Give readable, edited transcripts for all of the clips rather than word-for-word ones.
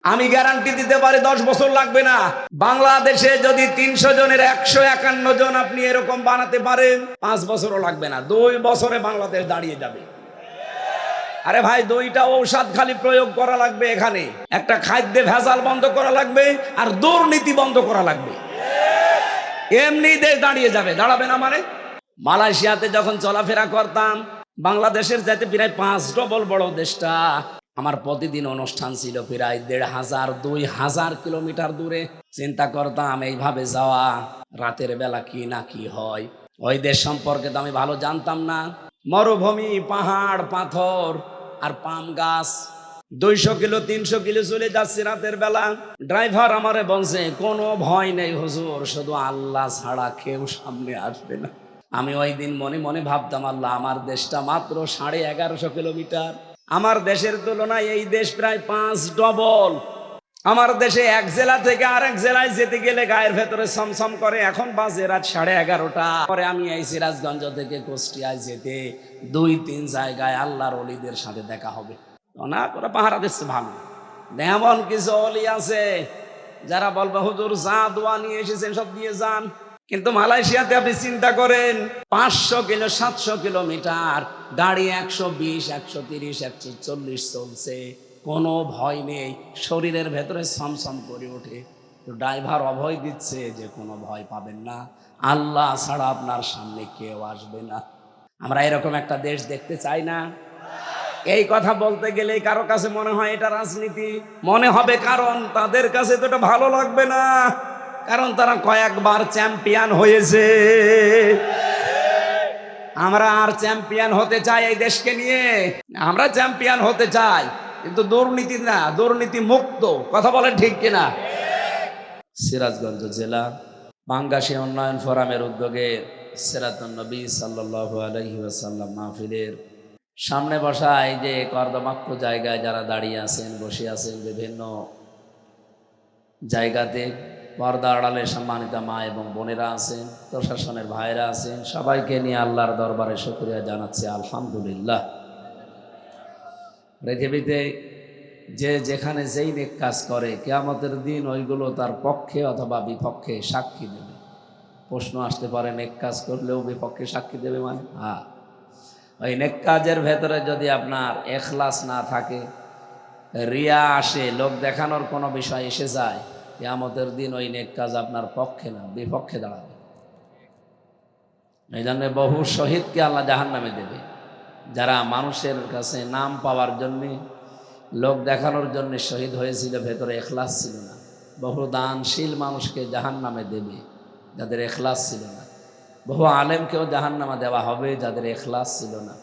আমি গ্যারান্টি দিতে পারি 10 বছর লাগবে না। বাংলাদেশে যদি 300 জনের 151 জন আপনি এরকম বানাতে পারেন, 5 বছরও লাগবে না, 2 বছরে বাংলাদেশ দাঁড়িয়ে যাবে। আরে ভাই, 2টা ঔষধ খালি প্রয়োগ করা লাগবে। এখানে একটা খাদ্যে ভেজাল বন্ধ করা লাগবে, আর দুর্নীতি বন্ধ করা লাগবে। এমনি দেশ দাঁড়িয়ে যাবে। দাঁড়াবে না মানে? মালয়েশিয়াতে যখন চলাফেরা করতাম, বাংলাদেশের চাইতে প্রায় 5 ডবল বড় দেশটা। আমার প্রতিদিন অনুষ্ঠান ছিল প্রায় 1,500-2,000 কিলোমিটার দূরে। চিন্তা করতাম এইভাবে যাওয়া, রাতের বেলা কি না কি হয়। ওই দেশ সম্পর্কে তো আমি ভালো জানতাম না। মরুভূমি, পাহাড়, পাথর আর পাম গাছ। 200 কিলো 300 কিলো চলে যাচ্ছি রাতের বেলা। ড্রাইভার আমারে বলছে, কোনো ভয় নেই হুজুর, শুধু আল্লাহ ছাড়া কেউ সামনে আসবে না। আমি ওই দিন মনে মনে ভাবতাম, আল্লাহ, আমার দেশটা মাত্র 1150 কিলোমিটার। আমার দেশের তুলনায় এই দেশ প্রায় 5 ডবল। আমার দেশে এক জেলা থেকে আরেক জেলায় যেতে গেলে গায়ের ভেতরে ছমছম করে। এখন বাজে রাত 11:30। পরে আমি এই সিরাজগঞ্জ থেকে কুষ্টিয়ায় যেতে 2-3 জায়গায় আল্লাহর ওলিদের সাথে দেখা হবে। না, তোরা পাহারা দিচ্ছে ভালো। এমন কিছু অলি আছে যারা বলবে, হুজুর যা দোয়া নিয়ে এসেছেন সব দিয়ে যান। কিন্তু মালয়েশিয়াতে আপনি চিন্তা করেন, 500 কিলো 700 কিলোমিটার, গাড়ি 120, 130, 140 চলছে, কোনো ভয় নেই, শরীরের ভেতরে ছমছম করে ওঠে। তো ড্রাইভার অভয় দিচ্ছে যে কোনো ভয় পাবেন না, আল্লাহ ছাড়া আপনার সামনে কেউ আসবে না। আমরা এরকম একটা দেশ দেখতে চাই না? এই কথা বলতে গেলে কারো কাছে মনে হয় এটা রাজনীতি মনে হবে, কারণ তাদের কাছে তো এটা ভালো লাগবে না, কারণ তারা কয়েকবার চ্যাম্পিয়ন হয়েছে। আমরা আর চ্যাম্পিয়ন হতে চাই এই দেশকে নিয়ে? আমরা চ্যাম্পিয়ন হতে চাই, কিন্তু দুর্নীতি না, দুর্নীতি মুক্ত। কথা বলেন ঠিক কিনা? সিরাজগঞ্জ জেলা বাঙ্গাসী উন্নয়ন ফোরামের উদ্যোগে সিরাতুন নবী সাল্লাল্লাহু আলাইহি ওয়াসাল্লাম মাহফিলের সামনে বসা এই যে কর্দমাক্ত জায়গায় যারা দাঁড়িয়ে আছেন, বসে আছেন, বিভিন্ন জায়গাতে পর্দা আড়ালে সম্মানিত মা এবং বোনেরা আছেন, প্রশাসনের ভাইরা আছেন, সবাইকে নিয়ে আল্লাহর দরবারে শুকরিয়া জানাচ্ছি, আলহামদুলিল্লাহ। পৃথিবীতে যে যেখানে যেই নেক কাজ করে, কিয়ামতের দিন ওইগুলো তার পক্ষে অথবা বিপক্ষে সাক্ষী দেবে। প্রশ্ন আসতে পারে, নেক কাজ করলেও বিপক্ষে সাক্ষী দেবে মানে? হ্যাঁ, ওই নেক কাজের ভেতরে যদি আপনার এখলাস না থাকে, রিয়া আসে, লোক দেখানোর কোনো বিষয় এসে যায়, কিয়ামতের দিন ওই নেক কাজ আপনার পক্ষে না বিপক্ষে দাঁড়াবে। এই জন্য বহু শহীদকে আল্লাহ জাহান্নামে দেবে, যারা মানুষের কাছে নাম পাওয়ার জন্যে, লোক দেখানোর জন্য শহীদ হয়েছিল, ভেতরে এখলাস ছিল না। বহু দানশীল মানুষকে জাহান্নামে দেবে যাদের এখলাস ছিল না। বহু আলেমকেও জাহান্নামে দেওয়া হবে যাদের এখলাস ছিল না।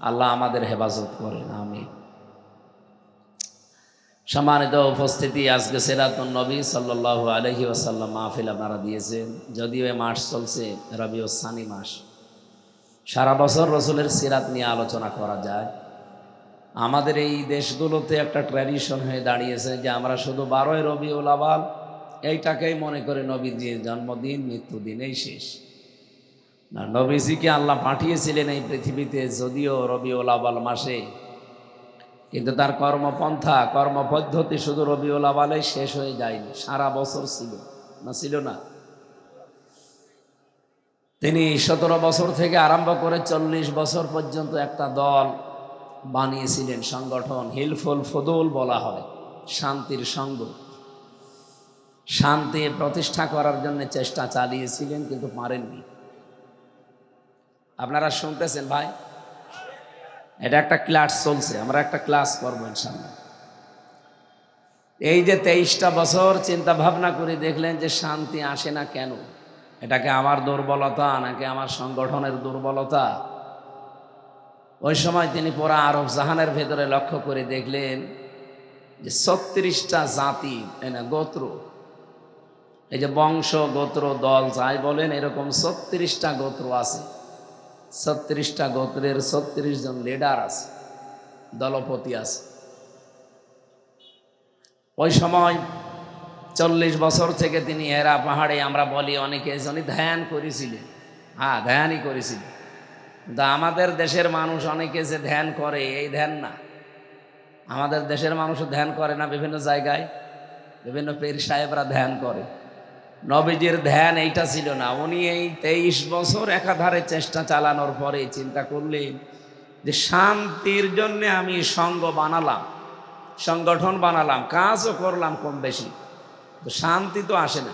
আল্লাহ আমাদের হেফাজত করেন, আমিন। সম্মানিত উপস্থিতি, আজকে সিরাতুন নবী সাল্লাল্লাহু আলাইহি ওয়াসাল্লাম মাহফিল আপনারা দিয়েছেন। যদিও এ মাস চলছে রবিউস সানি মাস, সারা বছর রসুলের সিরাত নিয়ে আলোচনা করা যায়। আমাদের এই দেশগুলোতে একটা ট্র্যাডিশন হয়ে দাঁড়িয়েছে যে আমরা শুধু 12ই রবিউল আউয়াল এইটাকেই মনে করে নবীজির জন্মদিন, মৃত্যুদিন, এই শেষ না। নবীজিকে আল্লাহ পাঠিয়েছিলেন এই পৃথিবীতে যদিও রবিউল আউয়াল মাসে, কিন্তু তার কর্মপন্থা, কর্মপদ্ধতি শুধু রবিউল আউয়ালে শেষ হয়ে যায়নি, সারা বছর ছিল না, ছিল না। তিনি 17 বছর থেকে আরম্ভ করে 40 বছর পর্যন্ত একটা দল বানিয়েছিলেন, সংগঠন, হিলফুল ফুদুল বলা হয়, শান্তির সঙ্গ। শান্তি প্রতিষ্ঠা করার জন্য চেষ্টা চালিয়েছিলেন, কিন্তু পারেননি। আপনারা শুনতেছেন ভাই, এটা একটা ক্লাস চলছে, আমরা একটা ক্লাস করবো ইনশাআল্লাহ। এই যে 23টা বছর চিন্তা ভাবনা করে দেখলেন যে শান্তি আসে না কেন? এটাকে আমার দুর্বলতা নাকি আমার সংগঠনের দুর্বলতা? ওই সময় তিনি পুরা আরব জাহানের ভেতরে লক্ষ্য করে দেখলেন যে 36টা জাতি, গোত্র, এই যে বংশ, গোত্র, দল যাই বলেন, এরকম 36টা গোত্র আছে। 36টা গোত্রের 36 জন লিডার আছে, দলপতি আছে। ওই সময় 40 বছর থেকে তিনি হেরা পাহাড়ে, আমরা বলি অনেকে জনই ধ্যান করেছিলেন। হ্যাঁ, ধ্যানই করেছিলেন। কিন্তু আমাদের দেশের মানুষ অনেকে যে ধ্যান করে, এই ধ্যান না, আমাদের দেশের মানুষও ধ্যান করে না, বিভিন্ন জায়গায় বিভিন্ন পীর সাহেবরা ধ্যান করে। নবীজির ধ্যান এইটা ছিল না। উনি এই 23 বছর একাধারে চেষ্টা চালানোর পরে চিন্তা করলেন যে শান্তির জন্য আমি সংঘ বানালাম, সংগঠন বানালাম, কাজও করলাম কম বেশি, তো শান্তি তো আসে না।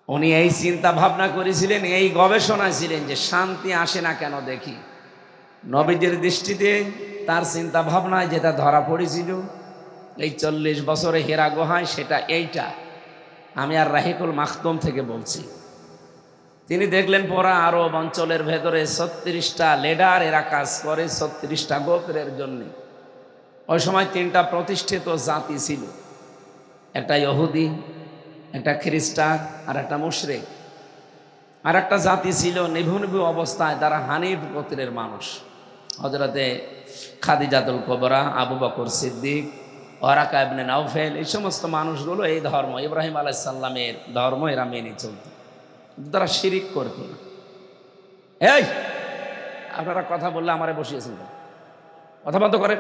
উনি এই চিন্তা ভাবনা করেছিলেন, এই গবেষণায় ছিলেন যে শান্তি আসে না কেন দেখি। নবীজির দৃষ্টিতে তার চিন্তা ভাবনায় যেটা ধরা পড়েছিল এই 40 বছরে হেরা গুহায়, সেটা এইটা। আমি আর রাহিকুল মাখতুম থেকে বলছি। তিনি দেখলেন পুরা আরব অঞ্চলের ভেতরে 36টা লিডার এরা কাজ করে 36টা গোত্রের জন্য। ওই সময় 3টা প্রতিষ্ঠিত জাতি ছিল, একটা ইহুদি, একটা খ্রিস্টান আর একটা মুশরিক। আর একটা জাতি ছিল নিভু অবস্থায়, তারা হানিফ গোত্রের মানুষ। হযরতে খাদিজাতুল কুবরা, আবু বকর সিদ্দিক, ওয়ারাকা ইবনে নাওফেল, এই সমস্ত মানুষগুলো এই ধর্ম, ইব্রাহিম আলাইহিস সালামের ধর্ম এরা মেনে চলত, কিন্তু তারা শিরিক করত না। এই আপনারা কথা বললে আমারে বসিয়েছেন, কথা বন্ধ করেন।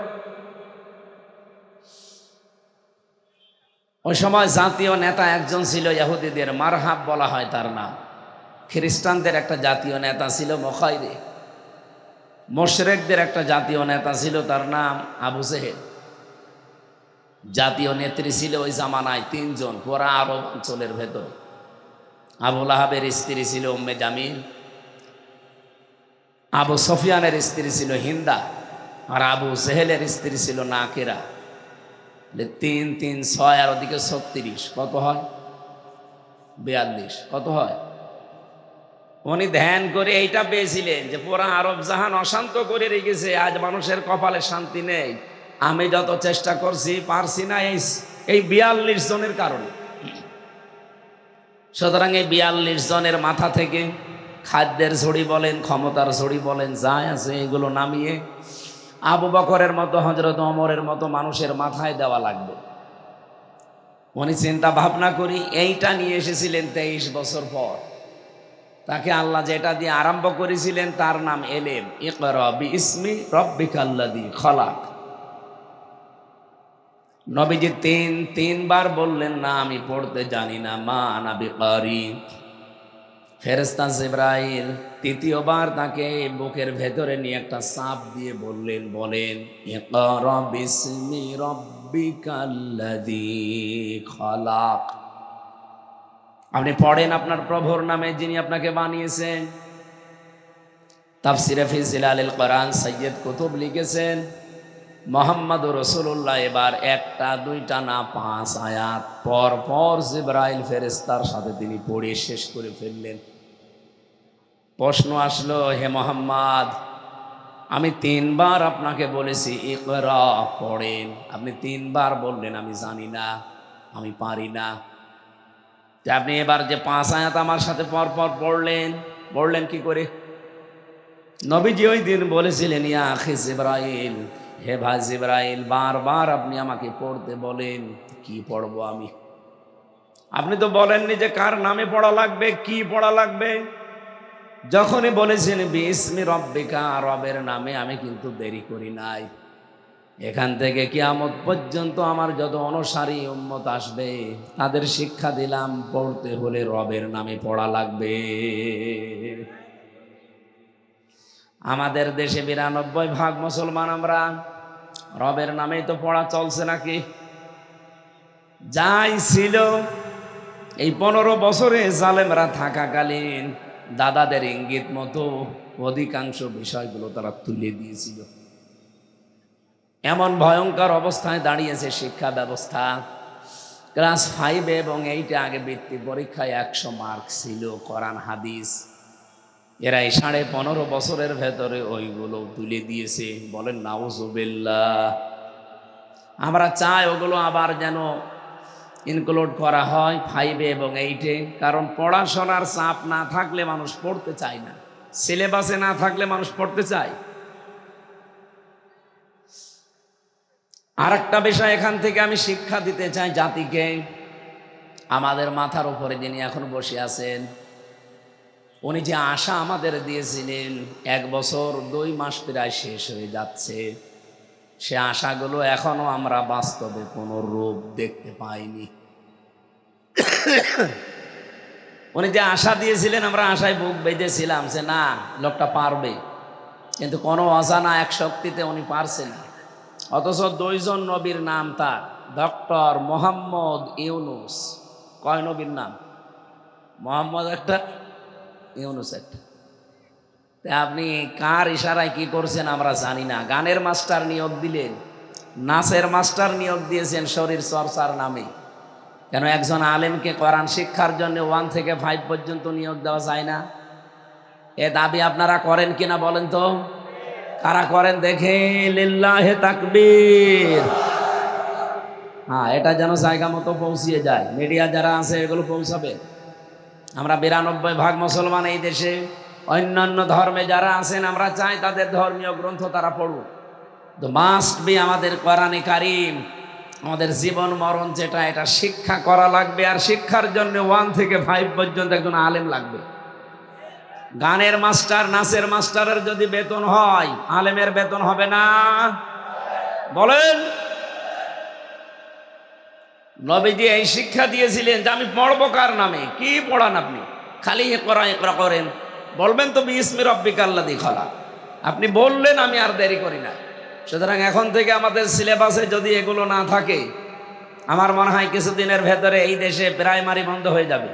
ওই সময় জাতীয় নেতা একজন ছিল ইহুদিদের, মারহাব বলা হয় তার নাম। খ্রিস্টানদের একটা জাতীয় নেতা ছিল মুখাইরে। মুশরিকদের একটা জাতীয় নেতা ছিল, তার নাম আবু জেহেল। জাতীয় নেত্রী ছিল ওই জামানায় 3 জন পুরা আরব অঞ্চলের ভেতরে। আবু লাহাবের স্ত্রী ছিল উম্মে জামিল, আবু সুফিয়ানের স্ত্রী ছিল হিন্দা, আর আবু জেহেলের স্ত্রী ছিল নাকিরা। 3 3 6 আর ওদিকে 36, কত হয়? 42, কত হয়? উনি ধ্যান করে এইটা পেয়েছিলেন যে পুরা আরব জাহান অশান্ত করে রেখেছে, আজ মানুষের কপালে শান্তি নেই। আমি যত চেষ্টা করছি পারছি না এই 42 জনের কারণে। সুতরাং এই 42 জনের মাথা থেকে খাদ্যের ঝুড়ি বলেন, ক্ষমতার ঝুড়ি বলেন, যাই আছে এগুলো নামিয়ে আবু বকরের মতো, হযরত ওমরের মতো মানুষের মাথায় দেওয়া লাগবে। উনি চিন্তা ভাবনা করি এইটা নিয়ে এসেছিলেন 23 বছর পর। তাকে আল্লাহ যেটা দিয়ে আরম্ভ করেছিলেন তার নাম এলেম। ইকরা বিইসমি রাব্বিকাল্লাযী খলাক। নবীজি তিনবার বললেন না আমি পড়তে জানি না, মা আনা বিকারি। ফেরেশতা জিবরাইল 3য়বার তাকে বুকের ভেতরে নিয়ে একটা চাপ দিয়ে বলেন ইকরা বিইসমি রাব্বিকাল্লাযী খলাক। আপনি পড়েন আপনার প্রভুর নামে যিনি আপনাকে বানিয়েছেন। তাফসিরে ফি জিলালিল কোরআন সৈয়দ কুতুব লিখেছেন মুহাম্মদুর রাসূলুল্লাহ এবার 1টা 2টা না 5 আয়াত পর পর জিবরাইল ফেরেশতার সাথে তিনি পড়ে শেষ করে ফেললেন। প্রশ্ন আসলো, হে মুহাম্মদ, আমি 3বার আপনাকে বলেছি ইকরা, পড়েন, আপনি 3বার বললেন আমি জানি না, আমি পারি না। আপনি এবার যে 5 আয়াত আমার সাথে পরপর পড়লেন কি করে? নবীজি ওই দিন বলেছিলেন ইয়া আখি জিবরাইল, হে ভাই জিবরাইল, বারবার আপনি আমাকে পড়তে বলেন, কি পড়বো আমি? আপনি তো বলেননি যে কার নামে পড়া লাগবে, কি পড়া লাগবে। যখনই বলেছেন বিইসমি রাব্বিকা, রবের নামে, আমি কিন্তু দেরি করি নাই। এখান থেকে কিয়ামত পর্যন্ত আমার যত অনুসারী উম্মত আসবে তাদের শিক্ষা দিলাম পড়তে হলে রবের নামে পড়া লাগবে। আমাদের দেশে 92% মুসলমান আমরা, রবের নামেই তো পড়া চলছে নাকি? যাই ছিল এই 15 বছরে জালেমরা থাকাকালীন দাদাদের ইঙ্গিত মতো অধিকাংশ বিষয়গুলো তারা তুলে দিয়েছিল। এমন ভয়ঙ্কর অবস্থায় দাঁড়িয়েছে শিক্ষা ব্যবস্থা। ক্লাস 5 এবং 8-এ আগে বৃত্তি পরীক্ষায় 100 মার্ক ছিল, কোরআন হাদিস। এরা এই 15.5 বছরের ভেতরে ওইগুলো তুলে দিয়েছে। বলেন নাউজুবিল্লাহ। আমরা চাই ওগুলো আবার যেন ইনক্লুড করা হয় 5 এবং 8-এ, কারণ পড়াশোনার চাপ না থাকলে মানুষ পড়তে চায় না, সিলেবাসে না থাকলে মানুষ পড়তে চায়। আর একটা বিষয় এখান থেকে আমি শিক্ষা দিতে চাই জাতিকে। আমাদের মাথার উপরে যিনি এখন বসে আছেন, উনি যে আশা আমাদের দিয়েছিলেন, 1 বছর 2 মাস প্রায় শেষ হয়ে যাচ্ছে। সে আশাগুলো এখনো আমরা বাস্তবে কোনো রূপ দেখতে পাইনি। উনি যে আশা দিয়েছিলেন, আমরা আশায় বুক বেঁধেছিলাম যে না, লোকটা পারবে, কিন্তু কোনো অজানা এক শক্তিতে উনি পারছেন না। অথচ দুইজন নবীর নাম তার, ডক্টর মোহাম্মদ ইউনুস। কয় নবীর নাম? মোহাম্মদ একটা, ইউনুস একটা। আপনি কার ইশারায় কি করছেন আমরা জানি না। গানের মাস্টার নিয়োগ দিলেন, নাচের মাস্টার নিয়োগ দিয়েছেন শরীর চর্চার নামে। কেন একজন আলেমকে কোরআন শিক্ষার জন্য 1 থেকে 5 পর্যন্ত নিয়োগ দেওয়া যায় না? এ দাবি আপনারা করেন কিনা বলেন তো? কারা করেন দেখে? লিল্লাহে তাকবীর। হ্যাঁ, এটা যেন জায়গা মতো পৌঁছিয়ে যায়। মিডিয়া যারা আছে এগুলো পৌঁছাবে। আমরা 92% মুসলমান এই দেশে। অন্যান্য ধর্মে যারা আছেন আমরা চাই তাদের ধর্মীয় গ্রন্থ তারা পড়ুক। তো মাস্ট বি আমাদের কোরআনে কারিম, আমাদের জীবন মরণ যেটা, এটা শিক্ষা করা লাগবে। আর শিক্ষার জন্য 1 থেকে 5 পর্যন্ত একজন আলেম লাগবে। গানের মাস্টার, নাচের মাস্টারের যদি বেতন হয়, আলেমের বেতন হবে না? বলেন। নবীজি এই শিক্ষা দিয়েছিলেন যে আমি পড়বো কার নামে? কি পড়ান আপনি? খালি একরা করেন, বলবেন তো বিসমি রাব্বিকাল্লাযী খালাক। আপনি বললেন, আমি আর দেরি করি না। সুতরাং এখন থেকে আমাদের সিলেবাসে যদি এগুলো না থাকে, আমার মনে হয় কিছুদিনের ভেতরে এই দেশে প্রাইমারি বন্ধ হয়ে যাবে।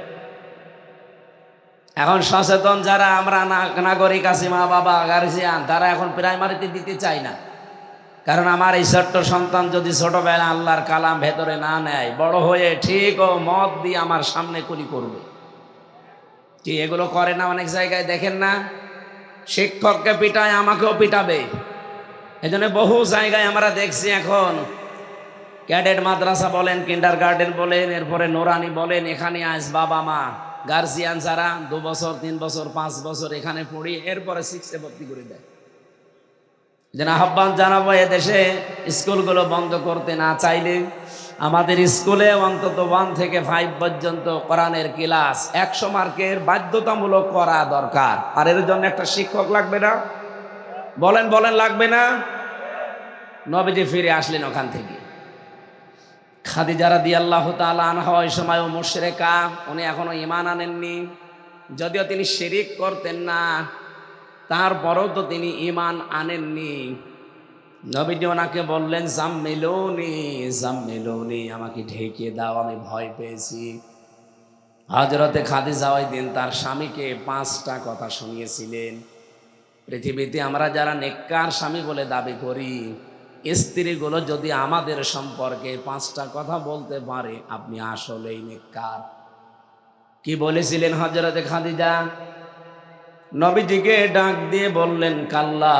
এখন সচেতন যারা আমরা নাগরিক আছি, মা বাবা গার্জিয়ান, তারা এখন প্রাইমারিতে দিতে চায় না। কারণ আমার এই ছোট্ট সন্তান যদি ছোটবেলা আল্লাহর কালাম ভেতরে না নেয়, বড় হয়ে ঠিক ও মত দিয়ে আমার সামনে কুলি করবে। কি এগুলো করে না অনেক জায়গায়? দেখেন না, শিক্ষককে পিটায়, আমাকেও পিটাবে। এই জন্য বহু জায়গায় আমরা দেখছি এখন ক্যাডেট মাদ্রাসা বলেন, কিন্ডারগার্টেন বলেন, এরপরে নোরানি বলেন, এখানে আজ বাবা মা গার্জিয়ান যারা 2 বছর 3 বছর 5 বছর এখানে পড়ি, এরপরে 6-এ ভর্তি করে দেয়। যেন আহ্বান জানাবো, এদেশে স্কুলগুলো বন্ধ করতে না চাইলে আমাদের স্কুলে অন্তত 1 থেকে 5 পর্যন্ত কোরআনের ক্লাস 100 মার্কের বাধ্যতামূলক করা দরকার। আর এর জন্য একটা শিক্ষক লাগবে না? বলেন বলেন, লাগবে না? নবীজি ফিরে আসলেন ওখান থেকে। খাদিজা রাদিয়াল্লাহু তাআলা আনহা ওই সময়ও মুশরিকা, উনি এখনো ঈমান আনেননি। যদিও তিনি শিরিক করতেন না, তারপরও তো তিনি ঈমান আনেননি। নবীজি ওনাকে বললেন, জাম্মিলুনি জাম্মিলুনি, আমাকে ঢেকে দাও, আমি ভয় পেয়েছি। হযরতে খাদিজা ওই দিন তার স্বামীকে 5টা কথা শুনিয়েছিলেন। পৃথিবীতে আমরা যারা নেককার স্বামী বলে দাবি করি, স্ত্রীগুলো যদি আমাদের সম্পর্কে 5টা কথা বলতে পারে, আপনি আসলেই নেককার। কি বলেছিলেন হযরতে খাদিজা? নবীজিকে ডাক দিয়ে বললেন, কাল্লা,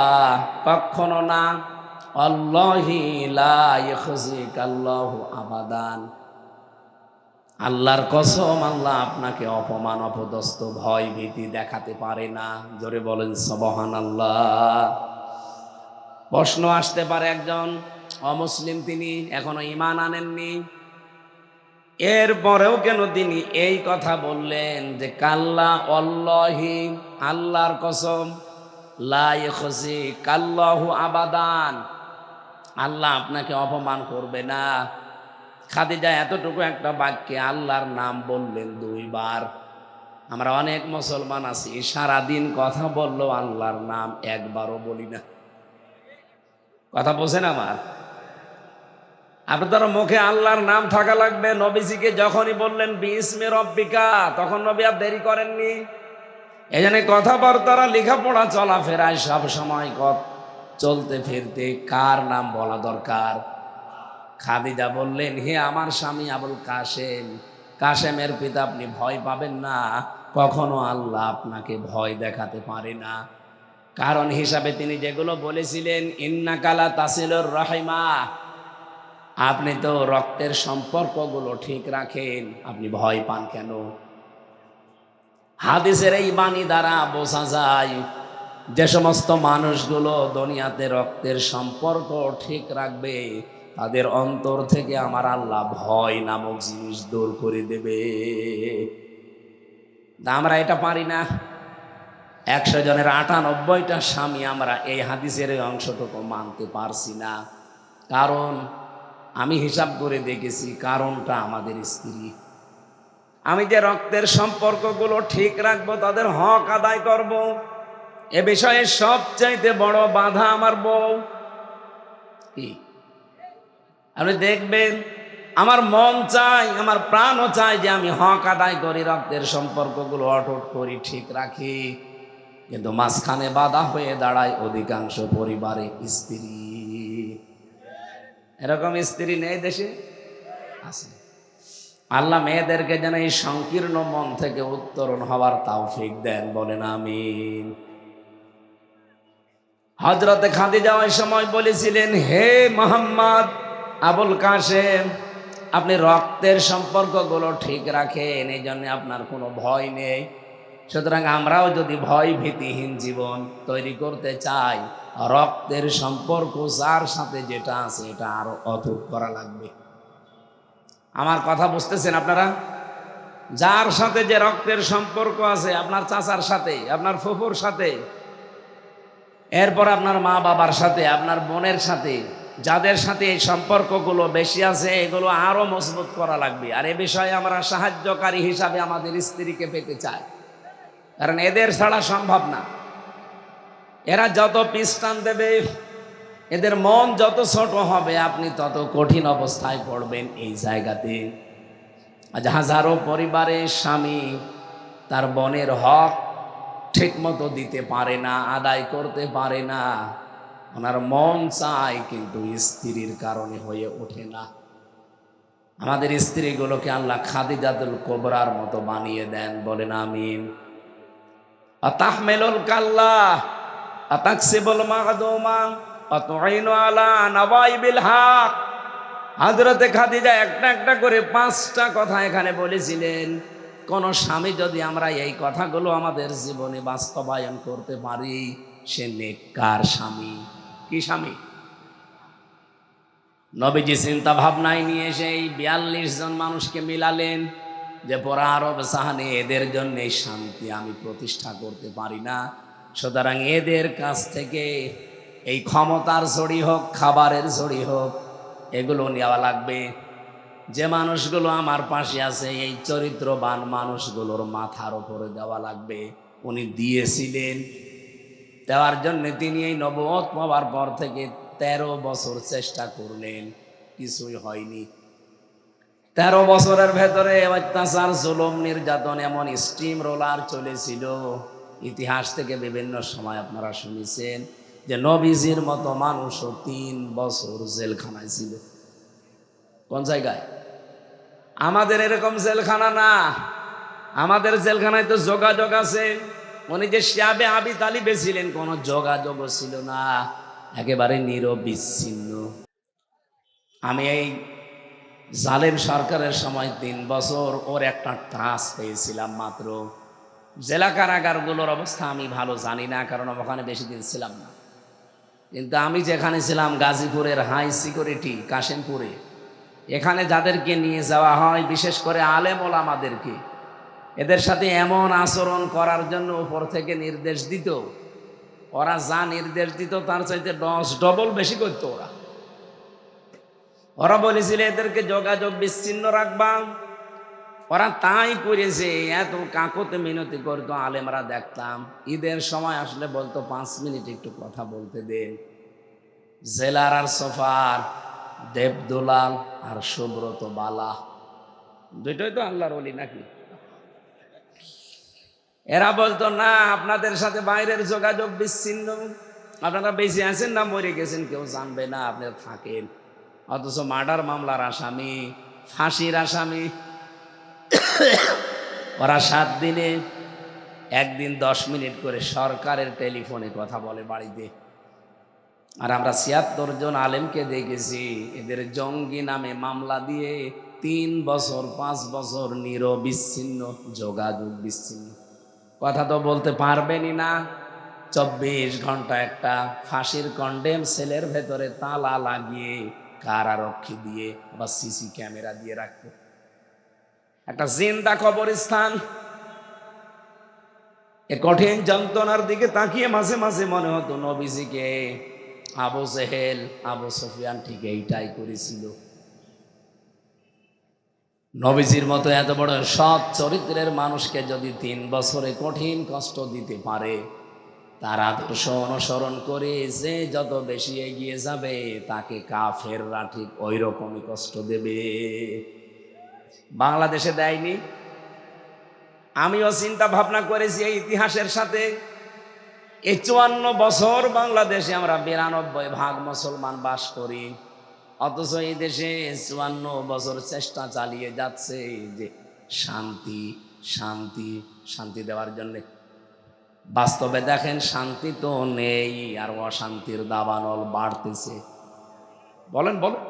কখনো না, আল্লাহি লা ইখজিকাল্লাহু আবাদান, আল্লাহর কসম, আল্লাহ আপনাকে অপমান অপদস্থ ভয় ভীতি দেখাতে পারে না। জোরে বলেন সুবহানাল্লাহ। প্রশ্ন আসতে পারে, একজন অমুসলিম, তিনি এখনো ঈমান আনেননি, এরপরেও কেন তিনি এই কথা বললেন যে কাল্লা আল্লাহি, আল্লাহর কসম, লা ইখজিকাল্লাহু আবাদান, আল্লাহ আপনাকে অপমান করবে না। খাদিজা এতটুকু একটা বাক্যে আল্লাহর নাম বললেন 2 বার। আমরা অনেক মুসলমান আছি, সারাদিন কথা বললেও আল্লাহর নাম একবারও বলি না। কথা বোঝেন আমার? আপনার মুখে আল্লাহর নাম থাকা লাগবে। নবীজিকে যখনই বললেন বিসমি রব্বিকা, তখন নবী আর দেরি করেননি। এই জন্য কথাবার্তারা, লেখাপড়া, চলাফেরায় সব সময় চলতে ফিরতে কার নাম বলা দরকার? খাদিজা বললেন, হে আমার স্বামী আবুল কাসেম, কাসেমের পিতা, আপনি ভয় পাবেন না। কখনো আল্লাহ আপনাকে ভয় দেখাতে পারে না। কারণ হিসাবে তিনি যেগুলো বলেছিলেন, ইন্নাকা লা তাসিলুর রাহিমা, আপনি তো রক্তের সম্পর্কগুলো ঠিক রাখেন, আপনি ভয় পান কেন? হাদিসের এই বাণী দ্বারা বোঝা যায় যে সমস্ত মানুষগুলো দুনিয়াতে রক্তের সম্পর্ক ঠিক রাখবে, তাদের অন্তর থেকে আমার আল্লাহ ভয় নামক জিনিস দূর করে দেবে। আমরা এটা পারি না। 100 জনের 98টা স্বামী আমরা এই হাদিসের অংশটুকু মানতে পারছি না। কারণ আমি হিসাব করে দেখেছি, কারণটা আমাদের স্ত্রী। আমি যে রক্তের সম্পর্কগুলো ঠিক রাখবো, তাদের হক আদায় করব, এ বিষয়ে সবচাইতে বড় বাধা আমার বউ। কি আপনি দেখবেন, আমার মন চাই, আমার প্রাণও চাই যে আমি হক আদায় করি, রক্তের সম্পর্কগুলো অটুট করি, ঠিক রাখি, কিন্তু মাঝখানে বাধা হয়ে দাঁড়ায় অধিকাংশ পরিবারে স্ত্রী। এরকম স্ত্রী নেই দেশে? আছে। আল্লাহ মেয়েদেরকে যেন এই সংকীর্ণ মন থেকে উত্তরণ হওয়ার তৌফিক দেন, বলেন আমিন। হযরতে খাদিজা ওই সময় বলেছিলেন, হে মুহাম্মদ আবুল কাসেম, আপনি রক্তের সম্পর্কগুলো ঠিক রাখেন, এই জন্য আপনার কোনো ভয় নেই। সুতরাং আমরাও যদি ভয় ভীতিহীন জীবন তৈরি করতে চাই, রক্তের সম্পর্ক যার সাথে যেটা আছে এটা আরো অটুট করা লাগবে। আমার কথা বুঝতেছেন আপনারা? যার সাথে যে রক্তের সম্পর্ক আছে, আপনার চাচার সাথে, আপনার ফুফুর সাথে, এরপর আপনার মা বাবার সাথে, আপনার বোনের সাথে, যাদের সাথে এই সম্পর্কগুলো বেশি আছে, এগুলো আরো মজবুত করা লাগবে। আর এ বিষয়ে আমরা সাহায্যকারী হিসাবে আমাদের স্ত্রীকে পেতে চাই, কারণ এদের ছাড়া সম্ভব না। এরা যত পিস্টান দেবে, এদের মন যত ছোট হবে, আপনি তত কঠিন অবস্থায় পড়বেন এই জায়গাতে। আজ হাজারো পরিবারে স্বামী তার বোনের হক ঠিক মতো দিতে পারে না, আদায় করতে পারে না। ওনার মন চায়, কিন্তু স্ত্রীর কারণে হয়ে ওঠে না। আমাদের স্ত্রীগুলোকে আল্লাহ খাদিজাতুল কুবরার মতো বানিয়ে দেন, বলেন আমিন। আতাহমিলুল কাল্লা আতাকসিবুল মাগদুমা আতুইনু আলা নওয়াইবিল হক। হযরতে খাদিজা একটা একটা করে 5টা কথা এখানে বলেছিলেন। কোন স্বামী যদি আমরা এই কথাগুলো আমাদের জীবনে বাস্তবায়ন করতে পারি, সে নেককার স্বামী। কি স্বামী? নবীজি চিন্তা ভাবনায় নিয়ে সেই 42 জন মানুষকে মিলালেন যে পরা আরব সাহানে এদের জন্য শান্তি আমি প্রতিষ্ঠা করতে পারি না, সুতরাং এদের কাছ থেকে এই ক্ষমতার ঝড়ি হোক, খাবারের ঝড়ি হোক, এগুলো নেওয়া লাগবে। যে মানুষগুলো আমার পাশে আছে, এই চরিত্রবান মানুষগুলোর মাথার উপরে দেওয়া লাগবে। উনি দিয়েছিলেন। দেওয়ার জন্য তিনি এই নবুয়ত পাওয়ার পর থেকে 13 বছর চেষ্টা করলেন, কিছুই হয়নি। 13 বছরের ভেতরে অত্যাচার, জুলুম, নির্যাতন এমন স্টিম রোলার চলেছিল। ইতিহাস থেকে বিভিন্ন সময় আপনারা শুনেছেন যে নবীজির মতো মানুষও 3 বছর জেলখানায় ছিল। কোন জায়গায়? আমাদের এরকম জেলখানা না। আমাদের জেলখানায় তো যোগাযোগ আছে। উনি যে শিয়াবে আবি তালিবে ছিলেন, কোনো যোগাযোগও ছিল না, একেবারে নিরবিচ্ছিন্ন। আমি এই জালেম সরকারের সময় 3 বছর ওর একটা টাচ পেয়েছিলাম মাত্র। জেলা কারাগারগুলোর অবস্থা আমি ভালো জানি না, কারণ ওখানে বেশি দিন ছিলাম না। কিন্তু আমি যেখানে ছিলাম গাজীপুরের হাই সিকিউরিটি কাশিমপুরে, এখানে যাদেরকে নিয়ে যাওয়া হয়, বিশেষ করে আলেম ওলামাদেরকে, এদের সাথে এমন আচরণ করার জন্য উপর থেকে নির্দেশ দিত। ওরা যা নির্দেশ দিত তার চাইতে 10 ডবল বেশি করতো ওরা। ওরা বলেছিল এদেরকে যোগাযোগ বিচ্ছিন্ন রাখবা, ওরা তাই করেছে। এত কাকতে মিনতি করতো আলেমরা, দেখতাম ঈদের সময় আসলে বলতো 5 মিনিট একটু কথা বলতে দেন। জেলার আর সোফার, দেবদুলাল আর সুব্রত বালা, দুইটাই তো আল্লাহর ওলি নাকি? এরা বলতো না, আপনাদের সাথে বাইরের যোগাযোগ বিচ্ছিন্ন, আপনারা বেঁচে আছেন না মরে গেছেন কেউ জানবে না, আপনারা থাকেন। অথচ মার্ডার মামলার আসামি, ফাঁসির আসামি, ওরা 7 দিনে একদিন 10 মিনিট করে সরকারের টেলিফোনে কথা বলে বাড়িতে। আর আমরা 76 জন আলেমকে দেখেছি এদের জঙ্গি নামে মামলা দিয়ে 3 বছর 5 বছর নিরবিচ্ছিন্ন যোগাযোগ বিচ্ছিন্ন। কথা তো বলতে পারবেনই না। 24 ঘন্টা একটা ফাঁসির কন্ডেম সেলের ভেতরে তালা লাগিয়ে কারারক্ষী দিয়ে বা সিসি ক্যামেরা দিয়ে রাখতো। একটা জিন্দা কবরস্থান। এ কঠিন যন্ত্রণার দিকে তাকিয়ে মাঝে মাঝে মনে হতো নবীজিকে আবু জেহেল, আবু সুফিয়ান ঠিক এইটাই করেছিল। নবীজির মতো এত বড় সৎ চরিত্রের মানুষকে যদি 3 বছরে কঠিন কষ্ট দিতে পারে, তার আদর্শ অনুসরণ করে যে যত বেশি এগিয়ে যাবে তাকে কাফেররা ঠিক ওই রকমই কষ্ট দেবে। বাংলাদেশে দেয়নি। আমিও চিন্তা ভাবনা করেছি এই ইতিহাসের সাথে। এই 54 বছর বাংলাদেশে আমরা 92% মুসলমান বাস করি, অথচ এই দেশে 54 বছর চেষ্টা চালিয়ে যাচ্ছে যে শান্তি শান্তি শান্তি দেওয়ার জন্য। বাস্তবে দেখেন শান্তি তো নেই, আর অশান্তির দাবানল বাড়তেছে। বলেন বলেন।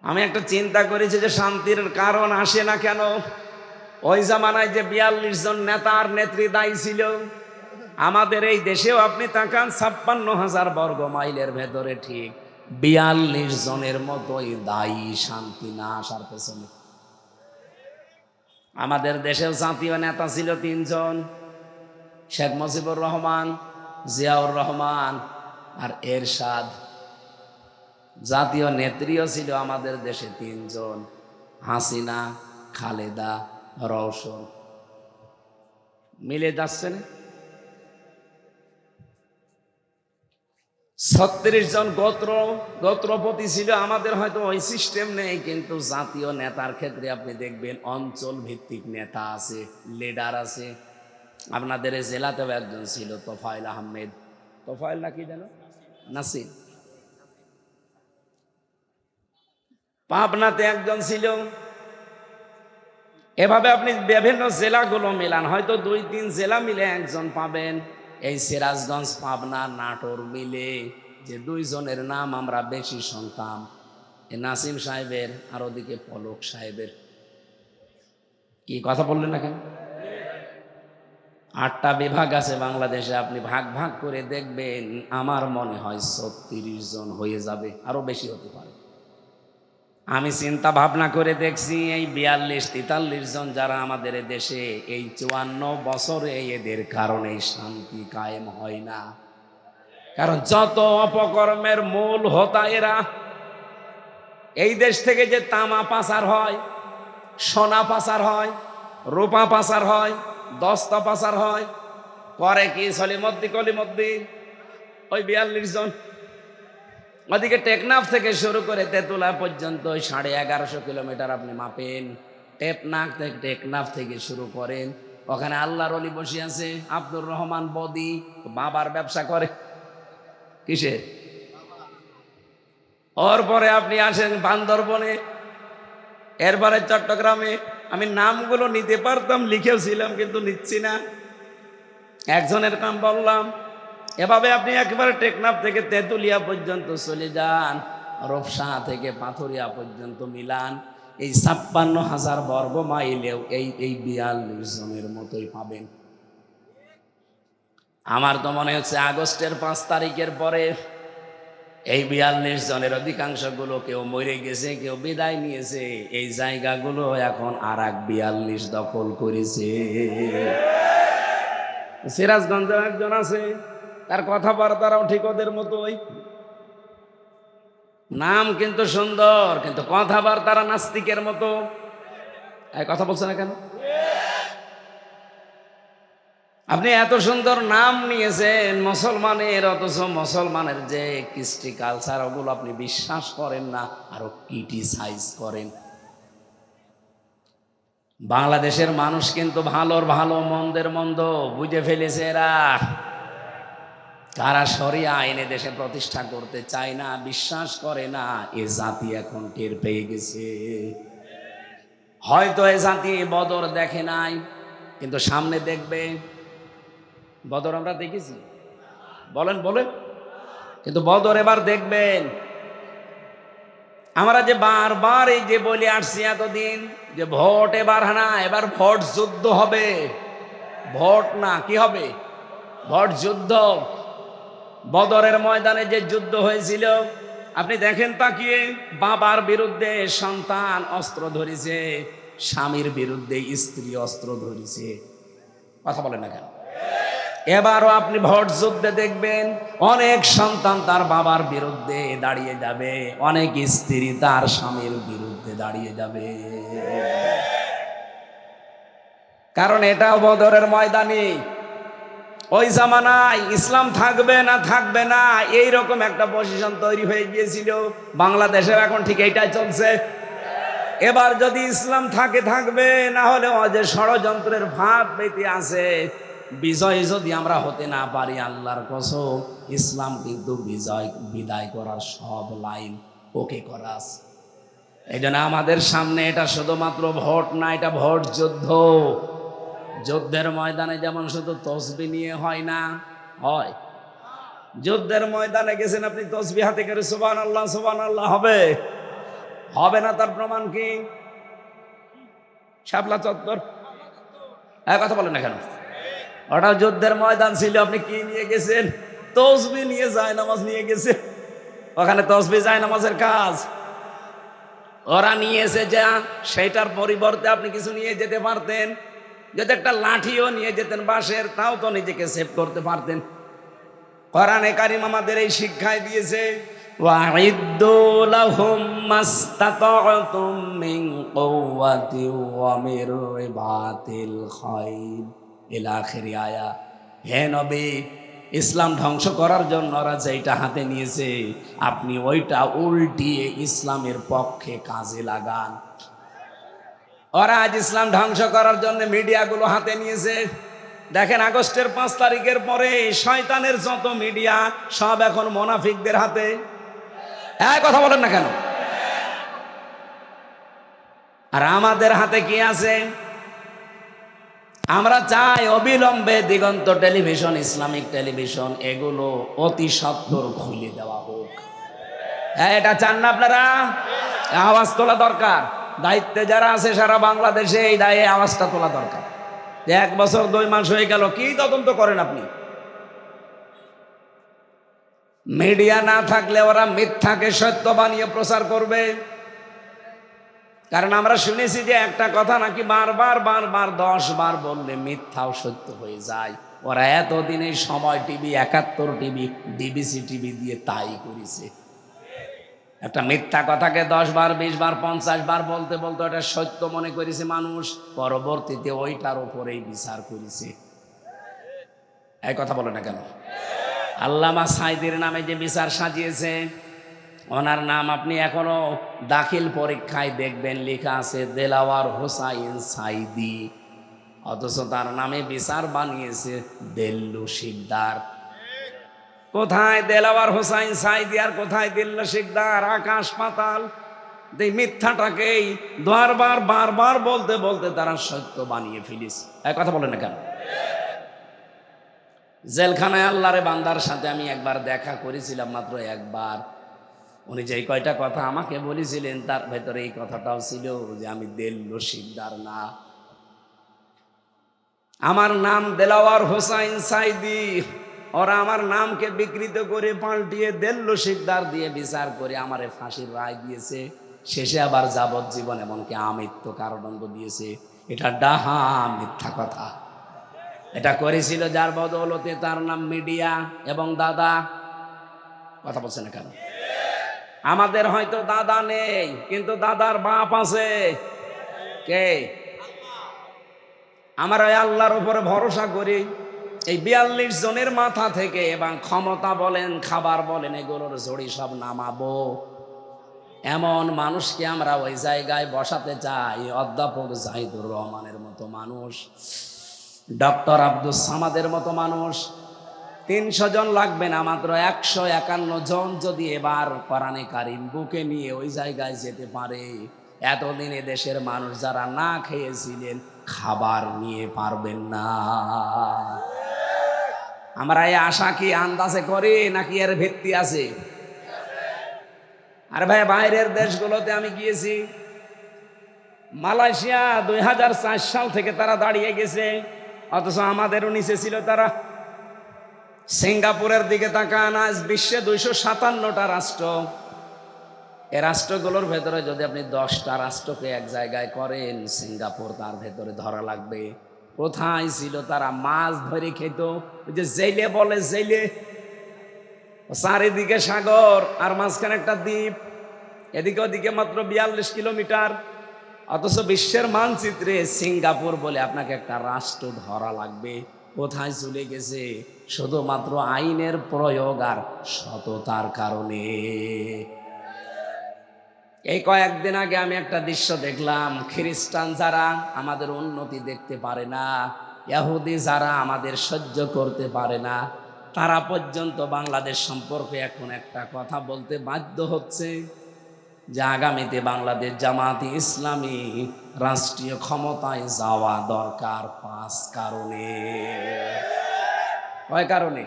আমি একটা চিন্তা করেছি যে শান্তির কারণ আসে না কেন। ওই জামানায় যে 42 জন নেতার নেত্রী দায়ী ছিল, আমাদের এই দেশেও আপনি তাকান 56,000 বর্গ মাইলের ভেতরে ঠিক 42 জনের মতোই দায়ী শান্তি না আসার পেছনে। আমাদের দেশেও জাতীয় নেতা ছিল 3 জন, শেখ মুজিবুর রহমান, জিয়াউর রহমান আর এরশাদ। জাতীয় নেত্রীও ছিল আমাদের দেশে 3 জন, হাসিনা, খালেদা, রওশন। মিলে যাচ্ছে না? 36 জন গোত্রপতি ছিল আমাদের। হয়তো ওই সিস্টেম নেই, কিন্তু জাতীয় নেতার ক্ষেত্রে আপনি দেখবেন অঞ্চল ভিত্তিক নেতা আছে, লিডার আছে। আপনাদের এই জেলাতেও একজন ছিল, তোফায়েল আহমেদ। তোফায়েল না কি যেন, নাসির। পাবনাতে একজন ছিল। এভাবে আপনি বিভিন্ন জেলাগুলো মিলান, হয়তো 2-3 জেলা মিলে একজন পাবেন। এই সিরাজগঞ্জ, পাবনা, নাটোর মিলে যে 2 জনের নাম আমরা বেশি শুনতাম, এই নাসিম সাহেবের আর ওদিকে পলক সাহেবের। কি কথা বললেন না কেন? 8টা বিভাগ আছে বাংলাদেশে, আপনি ভাগ ভাগ করে দেখবেন, আমার মনে হয় 36 জন হয়ে যাবে, আরো বেশি হতে পারে। আমি চিন্তা ভাবনা করে দেখছি এই 42-43 জন যারা আমাদের দেশে, এই 54 বছরে এদের কারণে শান্তি কায়েম হয় না। কারণ যত অপকর্মের মূল হোতা এরা। এই দেশ থেকে যে তামা পাচার হয়, সোনা পাচার হয়, রূপা পাচার হয়, দস্তা পাচার হয়, করে কি সলিমদ্দি কলিমদ্দি, ওই 42 জন। ওদিকে টেকনাফ থেকে শুরু করে তেতুলা পর্যন্ত 1150 কিলোমিটার আপনি মাপেন। টেকনাফ থেকে শুরু করেন, ওখানে আল্লাহর ওলি বসে আছে আব্দুর রহমান বদি, বাবার ব্যবসা করে। কিসের? ওর পরে আপনি আসেন বান্দরবনে, এরপরে চট্টগ্রামে। আমি নামগুলো নিতে পারতাম, লিখেওছিলাম, কিন্তু নিচ্ছি না। একজনের নাম বললাম। এভাবে আপনি একেবারে টেকনাফ থেকে তেঁতুলিয়া পর্যন্ত চলে যান, রূপসা থেকে পাথরিয়া পর্যন্ত মিলান, এই 56,000 বর্গ মাইলেও এই 42 জনের মতোই পাবেন। আমার তো মনে হচ্ছে আগস্টের 5 তারিখের পরে এই 42 জনের অধিকাংশগুলো কেউ মরে গেছে, কেউ বিদায় নিয়েছে। এই জায়গাগুলো এখন আর এক 42 দখল করেছে। সিরাজগঞ্জে একজন আছে, তার কথাবার্তারাও ঠিক ওদের মতোই। নাম কিন্তু সুন্দর, কিন্তু কথাবার্তারা নাস্তিকের মতো। কথা বলছে না কেন? আপনি এত সুন্দর নাম নিয়েছেন মুসলমানের, অথচ মুসলমানের যে কৃষ্টি কালচার, ওগুলো আপনি বিশ্বাস করেন না, আরো ক্রিটিসাইজ করেন। বাংলাদেশের মানুষ কিন্তু ভালোর ভালো, মন্দের মন্দ বুঝে ফেলেছে এরা। তারা শরিয়া আইনে দেশে প্রতিষ্ঠা করতে চায় না, বিশ্বাস করে না। এ জাতি এখন টের পেয়ে গেছে। হয়তো এ জাতি বদর দেখে নাই, কিন্তু সামনে দেখবে। বদর আমরা দেখেছি, বলেন বলেন, কিন্তু বদর এবার দেখবেন। আমরা যে বারবার এই যে বলে আসছি এতদিন যে ভোট এবার না, এবার ভোট যুদ্ধ হবে। ভোট না, কি হবে? ভোট যুদ্ধ। বদরের ময়দানে যে যুদ্ধ হয়েছিল, আপনি দেখেন তাকিয়ে, বাবার বিরুদ্ধে সন্তান অস্ত্র ধরেছে, স্বামীর বিরুদ্ধে স্ত্রী অস্ত্র ধরেছে। কথা বলেন না কেন? এবারও আপনি ভোট যুদ্ধে দেখবেন অনেক সন্তান তার বাবার বিরুদ্ধে দাঁড়িয়ে যাবে, অনেক স্ত্রী তার স্বামীর বিরুদ্ধে দাঁড়িয়ে যাবে। কারণ এটা বদরের ময়দানে ওই জামানায় ইসলাম থাকবে না থাকবে না এইরকম একটা পজিশন তৈরি হয়ে গিয়েছিল। বাংলাদেশের এখন ঠিক এইটাই চলছে। এবার যদি ইসলাম থাকে থাকবে, না হলে যে ষড়যন্ত্রের ভাত পেতে আছে, বিজয় যদি আমরা হতে না পারি, আল্লাহর কসম ইসলাম কিন্তু বিদায় করার সব লাইন ওকে করা আছে। এই জন্য আমাদের সামনে এটা শুধুমাত্র ভোট না, এটা ভোট যুদ্ধ। যুদ্ধের ময়দানে যেমন শুধু তসবিহ নিয়ে হয় না, হয় যুদ্ধের ময়দানে গেছেন আপনি তসবিহ হাতে করে সুবহানাল্লাহ সুবহানাল্লাহ হবে? হবে না। তার প্রমাণ কি? শাপলা চত্বর। কথা বলেন না কেন? ওটা যুদ্ধের ময়দান ছিল। আপনি কি নিয়ে গেছেন? তসবিহ নিয়ে, যায় নামাজ নিয়ে গেছে। ওখানে তসবিহ যায় নামাজের কাজ ওরা নিয়েছে, যা সেইটার পরিবর্তে আপনি কিছু নিয়ে যেতে পারতেন। যদি একটা লাঠিও নিয়ে যেতেন বাঁশের, তাও তো নিজেকে সেভ করতে পারতেন। কোরআনে কারীম আমাদের এই শিক্ষায় দিয়েছে, ওয়াইদ্দু লাহুম মাসতাতা'তুম মিন কুওয়াতি ওয়া মির রিবাতিল খাইল ইলা আখিরি আয়া। হে নবী, ইসলাম ধ্বংস করার জন্য ওরা যেটা হাতে নিয়েছে, আপনি ওইটা উল্টিয়ে ইসলামের পক্ষে কাজে লাগান। ওরা আজ ইসলাম ধ্বংস করার জন্য মিডিয়াগুলো হাতে নিয়েছে। দেখেন, আগস্টের 5 তারিখের পরে শয়তানের যত মিডিয়া সব এখন মুনাফিকদের হাতে। কথা বলেন না কেন? আর আমাদের হাতে কি আছে? আমরা চাই অবিলম্বে দিগন্ত টেলিভিশন, ইসলামিক টেলিভিশন, এগুলো অতি সত্বর খুলে দেওয়া হোক। এটা চান না আপনারা? আওয়াজ তোলা দরকার। দায়িত্বে যারা আছে সারা বাংলাদেশে এই দায়ে আওয়াজটা তোলা দরকার। 1 বছর 2 মাস হয়ে গেল, কি তদন্ত করেন আপনি? মিডিয়া না থাকলে ওরা মিথ্যাকে সত্য বানিয়ে প্রচার করবে। কারণ আমরা শুনেছি যে একটা কথা নাকি বারবার 10 বার বললে মিথ্যাও সত্য হয়ে যায়। ওরা এতদিনে সময় টিভি, 71 টিভি, ডিবিসি টিভি দিয়ে তাই করেছে। একটা মিথ্যা কথাকে 10 বার, 20 বার, 50 বার বলতে বলতে এটা সত্য মনে করেছে মানুষ। পরবর্তীতে ওইটার উপরেই বিচার করেছে। এই কথা বলে না কেন? আল্লামা সাঈদীর নামে যে বিচার সাজিয়েছে, ওনার নাম আপনি এখনো দাখিল পরীক্ষায় দেখবেন লেখা আছে দেলাওয়ার হোসাইন সাঈদী, অথচ তার নামে বিচার বানিয়েছে দেল্লু শিকদার। কোথায় দেলাওয়ার হোসাইন সাঈদী আর কোথায় দেল্লু শিকদার? আকাশ পাতাল। এই মিথ্যাটাকেই বারবার বলতে বলতে তারা সত্য বানিয়ে ফেলিস। এক কথা বলেন না কেন? জেলখানায় আল্লাহরে বান্দার সাথে আমি একবার দেখা করেছিলাম, মাত্র একবার। উনি যে কয়টা কথা আমাকে বলেছিলেন তার ভেতরে এই কথাটাও ছিল যে আমি দেল্লু শিকদার না, আমার নাম দেলাওয়ার হোসাইন সাঈদী। ওরা আমার নামকে বিকৃত করে পাল্টিয়ে দেল্লু শিকদার দিয়ে বিচার করে আমারে ফাঁসির রায় দিয়েছে। শেষে আবার যাবজ্জীবন, এমনকি আমৃত্যু কারাদণ্ড দিয়েছে। এটা ডাহা মিথ্যা কথা। এটা করেছিল যার বদৌলতে তার নাম মিডিয়া এবং দাদা। কথা বলছে না কেন? আমাদের হয়তো দাদা নেই, কিন্তু দাদার বাপ আছে। কে? আমরা আল্লাহর উপরে ভরসা করি। এই 42 জনের মাথা থেকে এবং ক্ষমতা বলেন, খাবার বলেন, এগুলোর জড়ি সব নামাবো। এমন মানুষকে আমরা ওই জায়গায় বসাতে চাই, অধ্যাপক জাহিদুর রহমানের মতো মানুষ, ডক্টর আব্দুস সামাদের মতো মানুষ। 300 জন লাগবে না, মাত্র 151 জন যদি এবার কোরআনে কারীম বুকে নিয়ে ওই জায়গায় যেতে পারে, এতদিনে দেশের মানুষ যারা না খেয়েছিলেন খাবার নিয়ে পারবেন না। আমরা এই আশা কি আন্দাজে করি নাকি এর ভিত্তি আছে? আর ভাই, বাইরের দেশগুলোতে আমি গিয়েছি। মালয়েশিয়া 2004 সাল থেকে তারা দাঁড়িয়ে গেছে, অথচ আমাদেরও নিচে ছিল তারা। সিঙ্গাপুরের দিকে তাকান, আজ বিশ্বে 257টা রাষ্ট্র। এই রাষ্ট্রগুলোর ভেতরে যদি আপনি 10টা রাষ্ট্রকে এক জায়গায় করেন, সিঙ্গাপুর তার ভেতরে ধরা লাগবে। কোথায় ছিল তারা? মাছ ধরে খেত। ওই যে জেলে বলে, জেলে, চারিদিকে সাগর আর মাঝখানে একটা দ্বীপ, এদিকে ওদিকে মাত্র 42 কিলোমিটার। অথচ বিশ্বের মানচিত্রে সিঙ্গাপুর বলে আপনাকে একটা রাষ্ট্র ধরা লাগবে। কোথায় চলে গেছে? শুধুমাত্র আইনের প্রয়োগ আর সততার কারণে। এই কয়েকদিন আগে আমি একটা দৃশ্য দেখলাম। খ্রিস্টান যারা আমাদের উন্নতি দেখতে পারে না, ইহুদি যারা আমাদের সহ্য করতে পারে না, তারা পর্যন্ত বাংলাদেশ সম্পর্কে এখন একটা কথা বলতে বাধ্য হচ্ছে যে আগামীতে বাংলাদেশ জামাতে ইসলামী রাষ্ট্রীয় ক্ষমতায় যাওয়া দরকার 5 কারণে। কয় কারণে?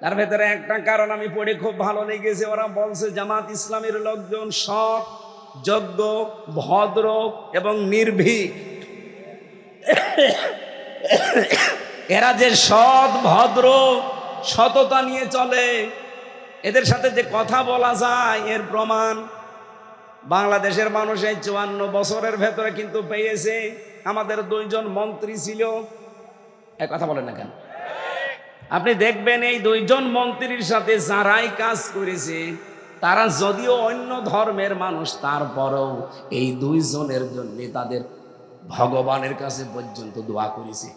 তার ভেতরে একটা কারণ আমি পড়ে খুব ভালো লেগেছে। ওরা বলছে জামাত ইসলামের লোকজন সৎ, যোগ্য, ভদ্র এবং নির্ভীক। এরা যে সৎ, ভদ্র, সততা নিয়ে চলে, এদের সাথে যে কথা বলা যায় এর প্রমাণ বাংলাদেশের মানুষ এই 54 বছরের ভেতরে কিন্তু পেয়েছে। আমাদের 2 জন মন্ত্রী ছিল। এক কথা বলেন না কেন? আপনি দেখবেন এই 2 জন মন্ত্রীর সাথে যারাই কাজ করেছে তারা যদিও অন্য ধর্মের মানুষ, তারপরেও এই 2 জনের জন্য তাদের ভগবানের কাছে পর্যন্ত দোয়া করেছে।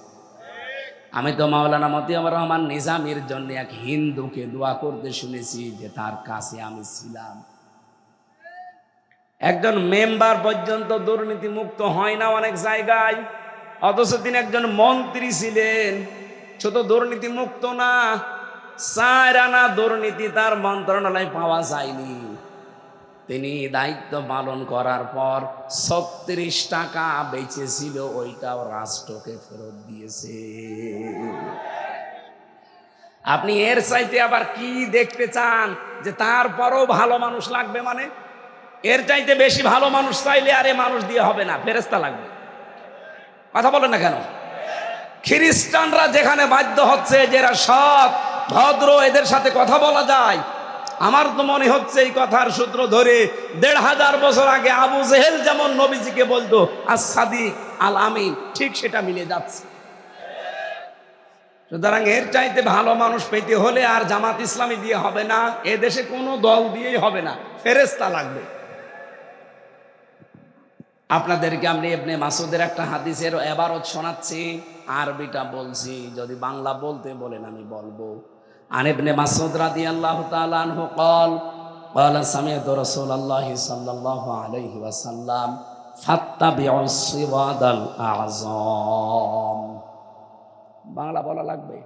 আমি তো মাওলানা মতিয়ার রহমান নিজামীর জন্য এক হিন্দুকে দোয়া করতে শুনেছি যে তার কাছে আমি ছিলাম। একজন মেম্বার পর্যন্ত দুর্নীতি মুক্ত হয় না অনেক জায়গায়, অথচ তিনি একজন মন্ত্রী ছিলেন। শুধু দুর্নীতি মুক্ত না, 4 আনা দুর্নীতি তার মন্ত্রণালয় পাওয়া যায়নি। তিনি দায়িত্ব পালন করার পর 36 টাকা বেঁচেছিল, ওইটাও রাষ্ট্রকে ফেরত দিয়েছে। আপনি এর চাইতে আবার কি দেখতে চান? যে তারপরও ভালো মানুষ লাগবে? মানে এর চাইতে বেশি ভালো মানুষ চাইলে আরে মানুষ দিয়ে হবে না, ফেরেশতা লাগবে। কথা বলেন না কেন? খ্রিস্টানরা যেখানে বাধ্য হচ্ছে যে এরা সৎ, ভদ্র, এদের সাথে কথা বলা যায়, আমার তো মনে হচ্ছে এই কথার সূত্র ধরে 1500 বছর আগে আবু জেহেল যেমন নবীজিকে বলতো আস-সাদিক আল আমিন, ঠিক সেটা মিলে যাচ্ছে। সুতরাং এর চাইতে ভালো মানুষ পেতে হলে আর জামাত ইসলামী দিয়ে হবে না, এ দেশে কোনো দল দিয়েই হবে না, ফেরেশতা লাগবে। আপনাদেরকে আমি ইবনে মাসউদের একটা হাদিসের ইবারত শোনাচ্ছি, আরবিটা বলছি, যদি বাংলা বলতে বলেন আমি বলবো। আন ইবনে মাসউদ রাদিয়াল্লাহু তাআলা আনহু قال قال سمعت رسول الله صلى الله عليه وسلم فاتبعوا الصراط الأعظم। বাংলা বলা লাগবে।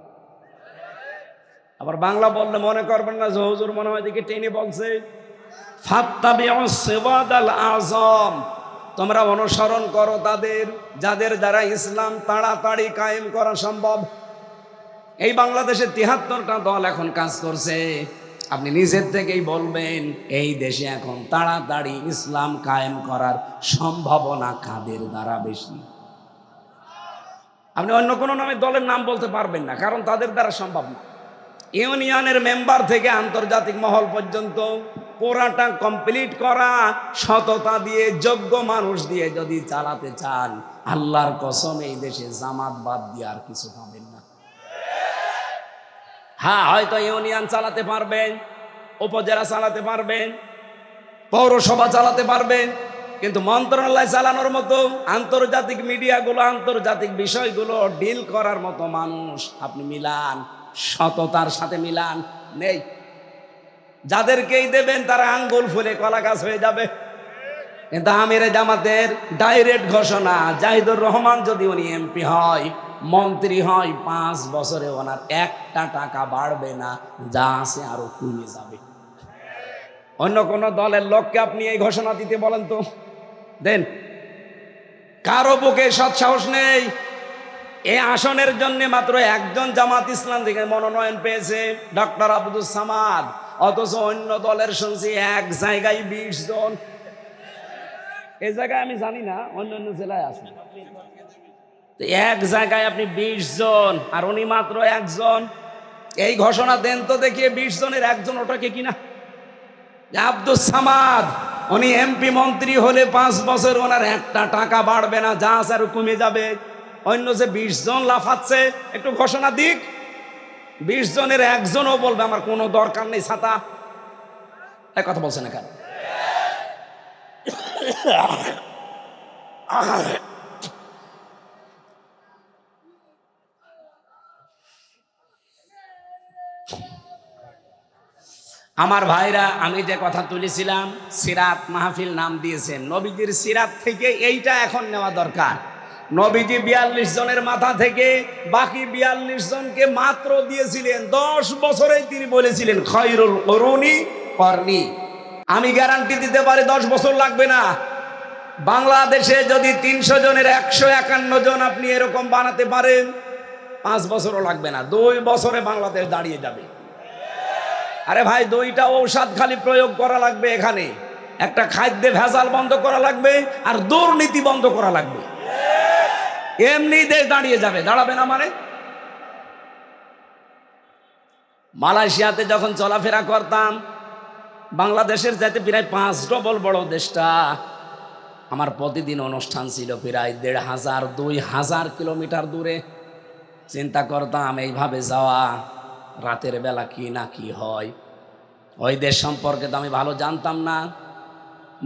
আবার বাংলা বললে মনে করবেন না যে হুজুর মনে হয় দিকে টেনে বলছে। ফাত্তাবিউস সিরাতাল আযম, তোমরা অনুসরণ করো তাদের যাদের দ্বারা ইসলাম তাড়াতাড়ি কায়েম করা সম্ভব। এই বাংলাদেশে 73টা দল এখন কাজ করছে। আপনি নিজের থেকেই বলবেন এই দেশে এখন তাড়াতাড়ি ইসলাম কায়েম করার সম্ভাবনা কাদের দ্বারা বেশি? আপনি অন্য কোনো নামে দলের নাম বলতে পারবেন না, কারণ তাদের দ্বারা সম্ভব না। ইউনিয়নের মেম্বার থেকে আন্তর্জাতিক মহল পর্যন্ত পুরাটা কমপ্লিট করা সততা দিয়ে, যোগ্য মানুষ দিয়ে যদি চালাতে চান, আল্লাহর কসম এই দেশে জামাত বাদ দিয়ে আর কিছু পাবেন না। হ্যাঁ, হয়তো ইউনিয়ন চালাতে পারবেন, উপজেলা চালাতে পারবেন, পৌরসভা চালাতে পারবেন, কিন্তু মন্ত্রণালয় চালানোর মতো, আন্তর্জাতিক মিডিয়াগুলো, আন্তর্জাতিক বিষয়গুলো ডিল করার মতো মানুষ আপনি মিলান, সততার সাথে মিলান, নেই। যাদেরকেই দেবেন তারা আঙ্গুল ফুলে কলা গাছ হয়ে যাবে। কিন্তু আমিরে জামাতের ডাইরেক্ট ঘোষণা, জাহিদুর রহমান যদি উনি এমপি হয়, মন্ত্রী হয়, 5 বছরে ওনার 1টা টাকা বাড়বে না, যা আছে আরো কমে যাবে। অন্য কোন দলের লোককে আপনি এই ঘোষণা দিতে বলেন তো, দেন? কারো বুকে সৎসাহস নেই। এই আসনের জন্য মাত্র একজন জামাত ইসলাম থেকে মনোনয়ন পেয়েছে, ডক্টর আব্দুস সামাদ, অথচ অন্য দলের শুনছি এক জায়গায় 20 জন। এই জায়গায় আমি জানি না, অন্য অন্য জেলায় আছে। এক জায়গায় আপনি 20 জন আর উনি মাত্র একজন। এই ঘোষণা দেন তো দেখিয়ে 20 জনের একজন ওটাকে কিনা। আব্দুস সামাদ উনি এমপি মন্ত্রী হলে 5 বছর ওনার 1টা টাকা বাড়বে না, যা আছে আরো কমে যাবে। অন্য যে 20 জন লাফাচ্ছে একটু ঘোষণা দিক, 20 জনের একজনও বলবে আমার কোনো দরকার নেই ছাতা। এক কথা বলছে না কেন? আমার ভাইরা, আমি যে কথা তুলেছিলাম সিরাত মাহফিল নাম দিয়েছেন, নবীজির সিরাত থেকে এইটা এখন নেওয়া দরকার। নবীজি 42 জনের মাথা থেকে বাকি 42 জনকে মাত্র দিয়েছিলেন 10 বছরেই তিনি বলেছিলেন খয়রুল কুরুনি করনি। আমি গ্যারান্টি দিতে পারি 10 বছর লাগবে না। বাংলাদেশে যদি 300 জনের 151 জন আপনি এরকম বানাতে পারেন 5 বছরও লাগবে না, 2 বছরে বাংলাদেশ দাঁড়িয়ে যাবে। আরে ভাই, 2টা ঔষধ খালি প্রয়োগ করা লাগবে। এখানে একটা খাদ্যে ভেজাল বন্ধ করা লাগবে আর দুর্নীতি বন্ধ করা লাগবে, এমনি দেশ দাঁড়িয়ে যাবে। দাঁড়াবে না মানে? মালয়েশিয়াতে যখন চলাফেরা করতাম, বাংলাদেশের যাতে প্রায় 5 ডবল বড় দেশটা, আমার প্রতিদিন অনুষ্ঠান ছিল প্রায় 1500-2000 কিলোমিটার দূরে। চিন্তা করতাম এইভাবে যাওয়া, রাতের বেলা কি না কি হয়। ওই দেশ সম্পর্কে তো আমি ভালো জানতাম না।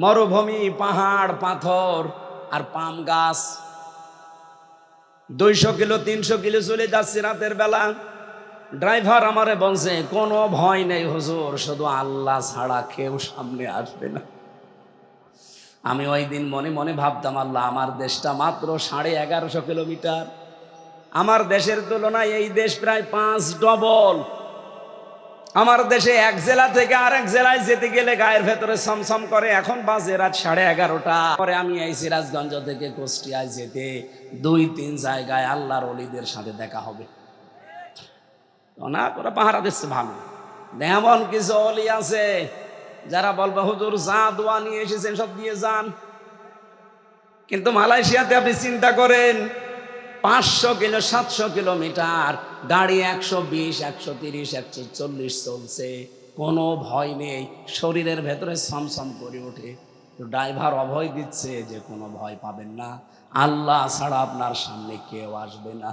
মরুভূমি, পাহাড়, পাথর আর পাম গাছ। 200 কিলো 300 কিলো চলে যাচ্ছি রাতের বেলা। ড্রাইভার আমারে বলছে কোনো ভয় নেই হুজুর, শুধু আল্লাহ ছাড়া কেউ সামনে আসবে না। আমি ওই দিন মনে মনে ভাবতাম, আল্লাহ, আমার দেশটা মাত্র 1150 কিলোমিটার। আমার দেশের তুলনায় এই দেশ প্রায় 5 ডবল। আমার দেশে এক জেলা থেকে আরেক জেলায় যেতে গেলে গায়ের ভেতরে ছমছম করে। এখন বাজে রাত 11:30। পরে আমি এই সিরাজগঞ্জ থেকে কুষ্টিয়ায় যেতে 2-3 জায়গায় আল্লাহর ওলিদের সাথে দেখা হবে। না, ওরা পাহারা দিচ্ছে ভালো। এমন কিছু অলি আছে যারা বলবে হুজুর যা দোয়া নিয়ে এসেছেন সব দিয়ে যান। কিন্তু মালয়েশিয়াতে আপনি চিন্তা করেন, 500 কিলো 700 কিলোমিটার গাড়ি 120, 130, 140 চলছে, কোনো ভয় নেই। শরীরের ভেতরে ছমছম করে ওঠে। তো ড্রাইভার অভয় দিচ্ছে যে কোনো ভয় পাবেন না, আল্লাহ ছাড়া আপনার সামনে কেউ আসবে না।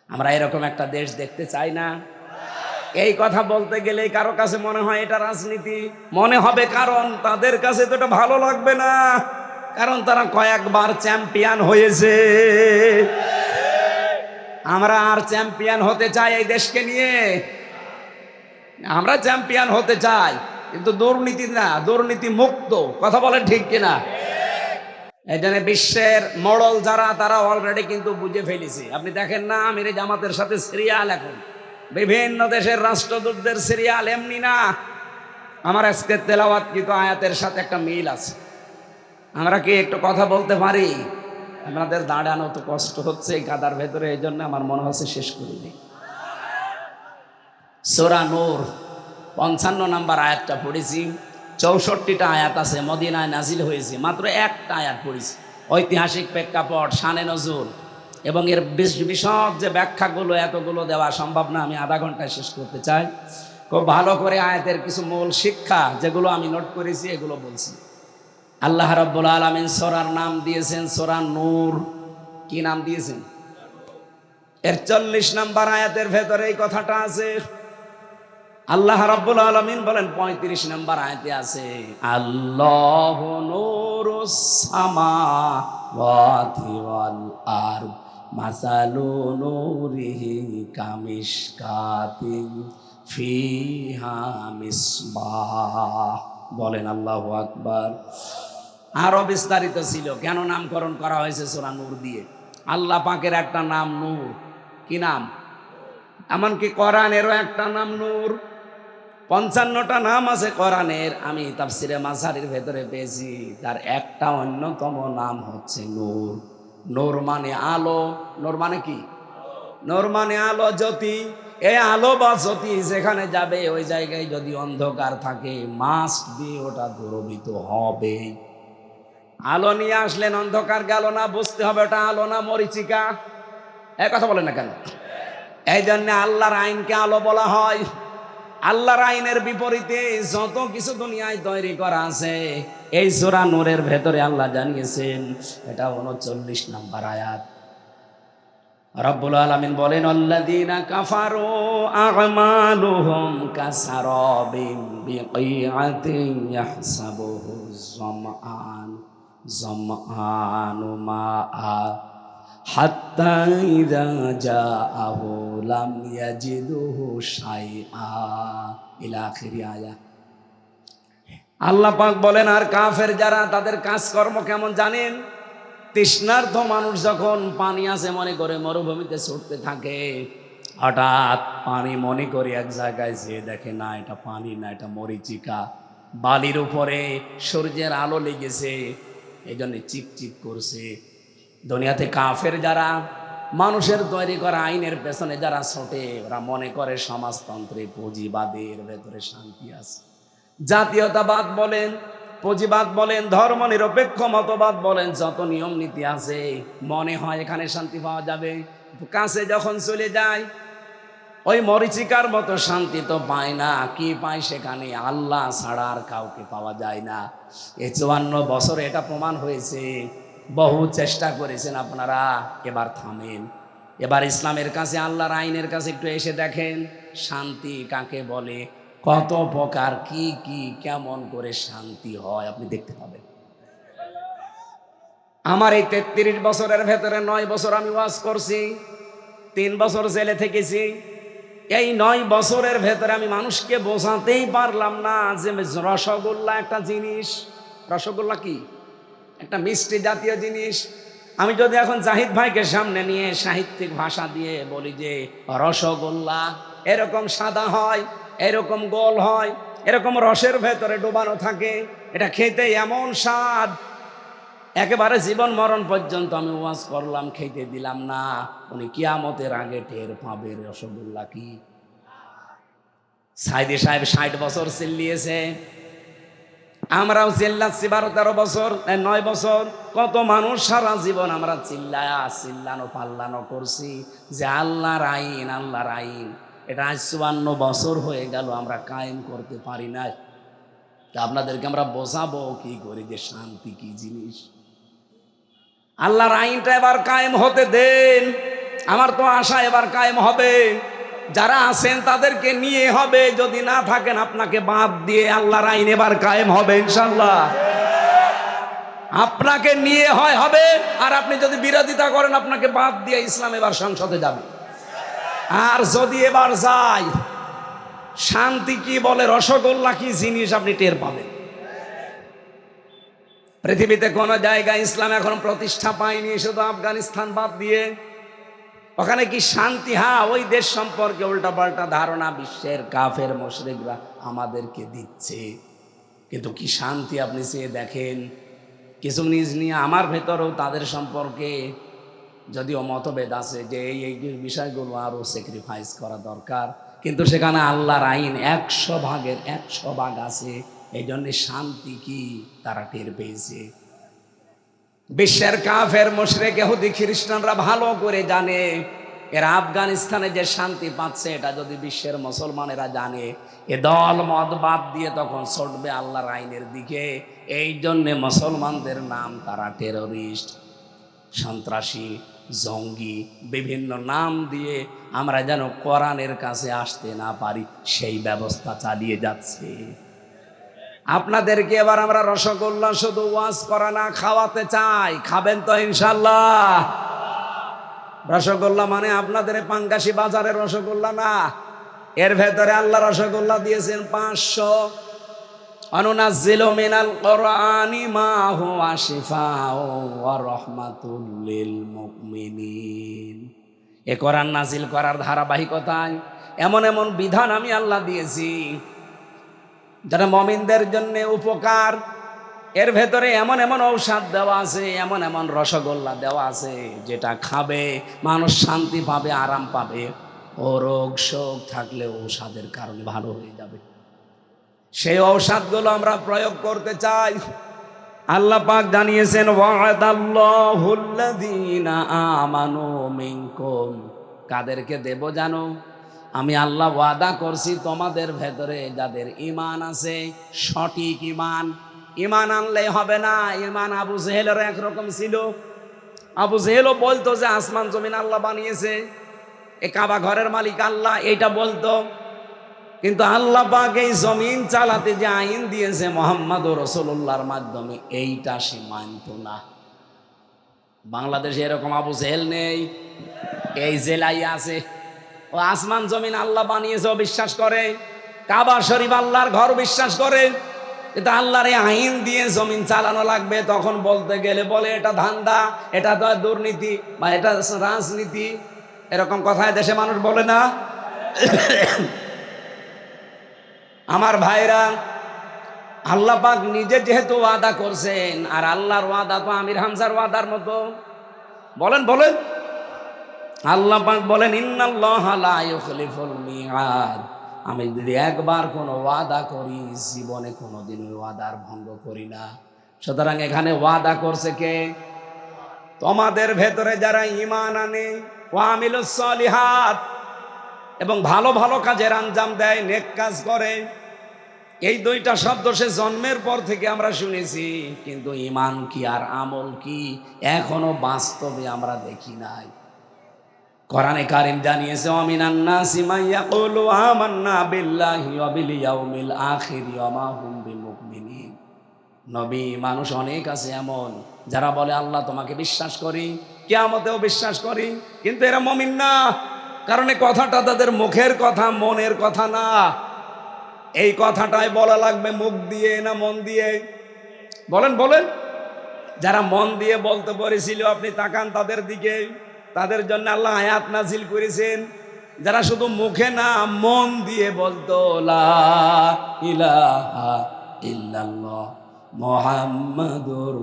আমরা এরকম একটা দেশ দেখতে চাই না? এই কথা বলতে গেলে কারো কাছে মনে হয় এটা রাজনীতি মনে হবে, কারণ তাদের কাছে তো এটা ভালো লাগবে না, কারণ তারা কয়েকবার চ্যাম্পিয়ন হয়েছে। আমরা আর চ্যাম্পিয়ন হতে চাই এই দেশকে নিয়ে? আমরা চ্যাম্পিয়ন হতে চাই, কিন্তু দুর্নীতি না, দুর্নীতি মুক্ত। কথা বলেন ঠিক কিনা? এই জন্য বিশ্বের মডেল যারা, তারা অলরেডি কিন্তু বুঝে ফেলেছে। আপনি দেখেন না, আমির জামাতের সাথে সিরিয়াল, এখন বিভিন্ন দেশের রাষ্ট্রদূতদের সিরিয়াল এমনি না। আমার আজকে তেলাওয়াতকৃত আয়াতের সাথে একটা মিল আছে। আমরা কি একটু কথা বলতে পারি? আপনাদের দাঁড়ানো তো কষ্ট হচ্ছে এই কাদার ভেতরে, এই জন্য আমার মনে হচ্ছে শেষ করে দিই। সূরা নূর 55 নম্বর আয়াতটা পড়েছি। 64টা আয়াত আছে, মদিনায় নাজিল হয়েছে, মাত্র একটা আয়াত পড়েছি। ঐতিহাসিক প্রেক্ষাপট, শানে নজুল এবং এর বিশদ যে ব্যাখ্যাগুলো, এতগুলো দেওয়া সম্ভব না। আমি আধা ঘন্টায় শেষ করতে চাই। খুব ভালো করে আয়াতের কিছু মূল শিক্ষা যেগুলো আমি নোট করেছি এগুলো বলছি। আল্লাহ রাব্বুল আলামিন সূরার নাম দিয়েছেন সূরা নূর। কি নাম দিয়েছেন? এর 40 নম্বর আয়াতের ভেতরে এই কথাটা আছে। আল্লাহ রাব্বুল আলামিন বলেন 35 নম্বর আয়াতে আছে, আল্লাহু নূরুস সামাওয়াতি ওয়াল আরদ মাসালু নূরিহি কামিশকাতিন ফিহা মিসবাহ। বলেন আল্লাহু আকবার। আরো বিস্তারিত ছিল কেন নামকরণ করা হয়েছে সূরা নূর দিয়ে। আল্লাহ পাকের একটা নাম নূর। কি নাম? এমনকি কোরআনেরও একটা নাম নূর। 55টা নাম আছে কোরআনের, আমি তাফসিরে মাঝারির ভেতরে পেয়েছি। তার একটা অন্যতম নাম হচ্ছে নূর। নূর মানে আলো। নূর মানে কি? নূর মানে আলো, জ্যোতি। এই আলো বা জ্যোতি যেখানে যাবে ওই জায়গায় যদি অন্ধকার থাকে, মাস্ট বি ওটা দূরভূত হবে। আলো নিয়ে আসলেন, অন্ধকার গেল না, বুঝতে হবে ওটা আলো না মরিচিকা। এই কথা বলেন না কেন? এই জন্য আল্লাহর আইনকে আলো বলা হয়। আল্লাহর আইনের বিপরীতে যত কিছু দুনিয়ায় তৈরি করা আছে, এই সূরা নূরের ভেতরে আল্লাহ জানিয়েছেন। এটা 39 নম্বর আয়াত। রব্বুল আলামিন বলেন আল্লাযীনা কাফারু আ'মালুহুম কাসারাবিন বিকিআতিন ইয়াহসাবুহু যামআনু মাআ হাত্তা ইযা জাআহু লাম ইয়াজিদুহু শাইআ ইলা আখিরি আয়াত। আল্লাহ পাক বলেন আর কাফের যারা, তাদের কাজকর্ম কেমন জানেন? তৃষ্ণার্ত মানুষ যখন পানি আছে মনে করে মরুভূমিতে ছুটতে থাকে, হঠাৎ পানি মনে করে এক জায়গায় যেয়ে দেখে না এটা পানি না, এটা মরিচিকা, বালির উপরে সূর্যের আলো লেগেছে, এই জন্য চিকচিক করছে। দুনিয়াতে কাফের যারা, মানুষের তৈরি করা আইনের পেছনে যারা ছোটে, ওরা মনে করে সমাজতন্ত্রে পুঁজিবাদের ভেতরে শান্তি আছে। জাতীয়তাবাদ বলেন, পুঁজিবাদ বলেন, ধর্ম নিরপেক্ষ মতবাদ বলেন, যত নিয়ম নীতি আছে মনে হয় এখানে শান্তি পাওয়া যাবে। কাছে যখন চলে যায় ওই মরিচিকার মতো শান্তি তো পায় না। কি পায় সেখানে? আল্লাহ ছাড়া আর কাউকে পাওয়া যায় না। এই 54 বছরে এটা প্রমাণ হয়েছে। বহু চেষ্টা করেছেন আপনারা, এবার থামেন। এবার ইসলামের কাছে, আল্লাহর আইনের কাছে একটু এসে দেখেন শান্তি কাকে বলে, কত প্রকার, কি কি কেমন করে শান্তি হয় আপনি দেখতে পাবেন। আমার এই 33 বছরের ভেতরে 9 বছর আমি ওয়াজ করছি, 3 বছর জেলে থেকেছি। এই 9 বছরের ভেতরে আমি মানুষকে বোঝাতেই পারলাম না যে রসগোল্লা একটা জিনিস। রসগোল্লা কি? একটা মিষ্টি জাতীয় জিনিস। আমি যদি এখন জাহিদ ভাইকে সামনে নিয়ে সাহিত্যিক ভাষা দিয়ে বলি যে রসগোল্লা এরকম সাদা হয়, এরকম গোল হয়, এরকম রসের ভেতরে ডোবানো থাকে, এটা খেতে এমন স্বাদ, একেবারে জীবন মরণ পর্যন্ত আমি ওয়াজ করলাম, খেতে দিলাম না। উনি কিয়ামতের আগে টের পাবে রসগোল্লা কি। সাইদি সাহেব 60 বছর চিল্লিয়েছে, আমরাও চিল্লাচ্ছি 12-13 বছর, 9 বছর। কত মানুষ সারা জীবন আমরা চিল্লানো পাল্লানো করছি যে আল্লাহর আইন, আল্লাহর আইন। এটা আজ 54 বছর হয়ে গেল আমরা কায়েম করতে পারি না। আপনাদেরকে আমরা বোঝাবো কি করে যে শান্তি কি জিনিস। আল্লাহর আইনটা এবার কায়েম হতে দেন। আমার তো আশা এবার কায়েম হবে। যারা আছেন তাদেরকে নিয়ে হবে, যদি না থাকেন আপনাকে বাদ দিয়ে আল্লাহর আইন এবার কায়েম হবে ইনশাআল্লাহ। আপনাকে নিয়ে হবে, আর আপনি যদি বিরোধিতা করেন আপনাকে বাদ দিয়ে ইসলাম এবার সংসদে যাবে। আর যদি এবার যায়, শান্তি কি বলে, রসগোল্লা কি জিনিস আপনি টের পাবেন। পৃথিবীতে কোন জায়গায় ইসলাম এখন প্রতিষ্ঠা পায়নি, শুধু আফগানিস্তান বাদ দিয়ে। ওখানে কি শান্তি? হ্যাঁ, ওই দেশ সম্পর্কে উল্টাপাল্টা ধারণা বিশ্বের কাফের মুশরিকরা আমাদেরকে দিচ্ছে, কিন্তু কি শান্তি আপনি চেয়ে দেখেন। কিছু নিজ নিয়ে আমার ভেতরেও তাদের সম্পর্কে যদিও মতভেদ আছে যে এই বিষয়গুলো আরো স্যাক্রিফাইস করা দরকার, কিন্তু সেখানে আল্লাহর আইন 100 ভাগের 100 ভাগ আছে। এই জন্য শান্তি কি তারা টের পেয়েছে। বিশ্বের কাফের মুশরিক ইহুদি খ্রিস্টানরা ভালো করে জানে এরা আফগানিস্তানে যে শান্তি পাচ্ছে, এটা যদি বিশ্বের মুসলমানেরা জানে, এ দল মত বাদ দিয়ে তখন ছুটবে আল্লাহর আইনের দিকে। এই জন্যে মুসলমানদের নাম তারা টেররিস্ট, সন্ত্রাসী, জঙ্গি, বিভিন্ন নাম দিয়ে আমরা যেন কোরআনের কাছে আসতে না পারি সেই ব্যবস্থা চালিয়ে যাচ্ছে। আপনাদেরকে এবার আমরা রসগোল্লা শুধু ওয়াজ করা না, খাওয়াতে চাই। খাবেন তো ইনশাল্লাহ? রসগোল্লা মানে আপনাদের পাঙ্গাসি বাজারের রসগোল্লা না, এর ভেতরে আল্লাহ রসগোল্লা দিয়েছেন 500। অনুনাজ্জিলু মিনাল কুরআনি মা হুয়া শিফাউ ওয়া রাহমাতুল লিল মুমিনিন। এ কোরআন নাজিল করার ধারাবাহিকতায় এমন এমন বিধান আমি আল্লাহ দিয়েছি যারা মুমিনদের জন্য উপকার। এর ভেতরে এমন এমন ঔষধ দেওয়া আছে, এমন এমন রসগোল্লা দেওয়া আছে যেটা খাবে মানুষ শান্তি পাবে, আরাম পাবে। ও রোগ শোক থাকলে ঔষধের কারণে ভালো হয়ে যাবে। সেই ঔষধগুলো আমরা প্রয়োগ করতে চাই। আল্লাহ পাক জানিয়েছেন ওয়াদাল্লাহুল্লাযীনা আমানু মিনকুম। কাদেরকে দেব জানো? আমি আল্লাহ ওয়াদা করছি তোমাদের ভেতরে যাদের ঈমান আছে, সঠিক ঈমান। ঈমান আনলেই হবে না। ঈমান আবু জেহেলের একরকম ছিল, আবু জেহেলও বলতো যে আসমান জমিন আল্লাহ বানিয়েছে, এ কাবা ঘরের মালিক আল্লাহ, এইটা বলতো। কিন্তু আল্লাহ পাক এই জমিন চালাতে যে আইন দিয়েছে মুহাম্মদ রাসূলুল্লাহর মাধ্যমে, এইটা সে মানত না। বাংলাদেশে এরকম আবু জেহেল নেই, এই জেলাই আছে। ও আসমান জমিন আল্লাহ বানিয়েছে ও বিশ্বাস করে, কাবা শরীফ আল্লাহর ঘর বিশ্বাস করে, কিন্তু আল্লাহর এই আইন দিয়ে জমিন চালানো লাগবে, তখন বলতে গেলে বলে এটা ধান্দা, এটা তো দুর্নীতি বা এটা রাজনীতি। এরকম কথায় দেশে মানুষ বলে না? আমার ভাইরা, আল্লাহ পাক নিজে যেহেতু ওয়াদা করছেন, আর আল্লাহর ওয়াদা তো আমির হামজার ওয়াদার মতো। বলেন বলেন, আল্লাহ পাক বলেন ইন্নাল্লাহা লা ইউখলিফুল মিআদ, আমি যদি একবার কোনো ওয়াদা করি জীবনে কোনোদিন ওই ওয়াদার ভঙ্গ করি না। সুতরাং এখানে ওয়াদা করছে কে? তোমাদের ভেতরে যারা ঈমান আনে, ওয়া আমিলুস সলিহাত, এবং ভালো ভালো কাজের আঞ্জাম দেয়, নেক কাজ করে। এই দুইটা শব্দ সে জন্মের পর থেকে আমরা শুনেছি, কিন্তু ঈমান কি আর আমল কি এখনো বাস্তবে আমরা দেখি নাই। কোরআনে কারীম জানিয়েছে ওয়ামিনান নাসি মান ইয়াকুলু আমান্না বিল্লাহি ওয়া বিল ইয়াউমিল আখির ওয়া মা হুম বিমুমিনিন। নবী, মানুষ অনেক আছে এমন যারা বলে আল্লাহ তোমাকে বিশ্বাস করি, কিয়ামতেও বিশ্বাস করি, কিন্তু এরা মুমিন না। কারণ এই কথাটা তাদের মুখের কথা, মনের কথা না। এই কথাটাই বলা লাগবে মুখ দিয়ে না মন দিয়ে? বলেন বলেন। যারা মন দিয়ে বলতে পেরেছিল আপনি তাকান তাদের দিকে, তাদের জন্য আল্লাহ আয়াত নাজিল করেছেন। যারা শুধু মুখে না মন দিয়ে বলতো লা ইলাহা ইল্লাল্লাহ মুহাম্মাদুর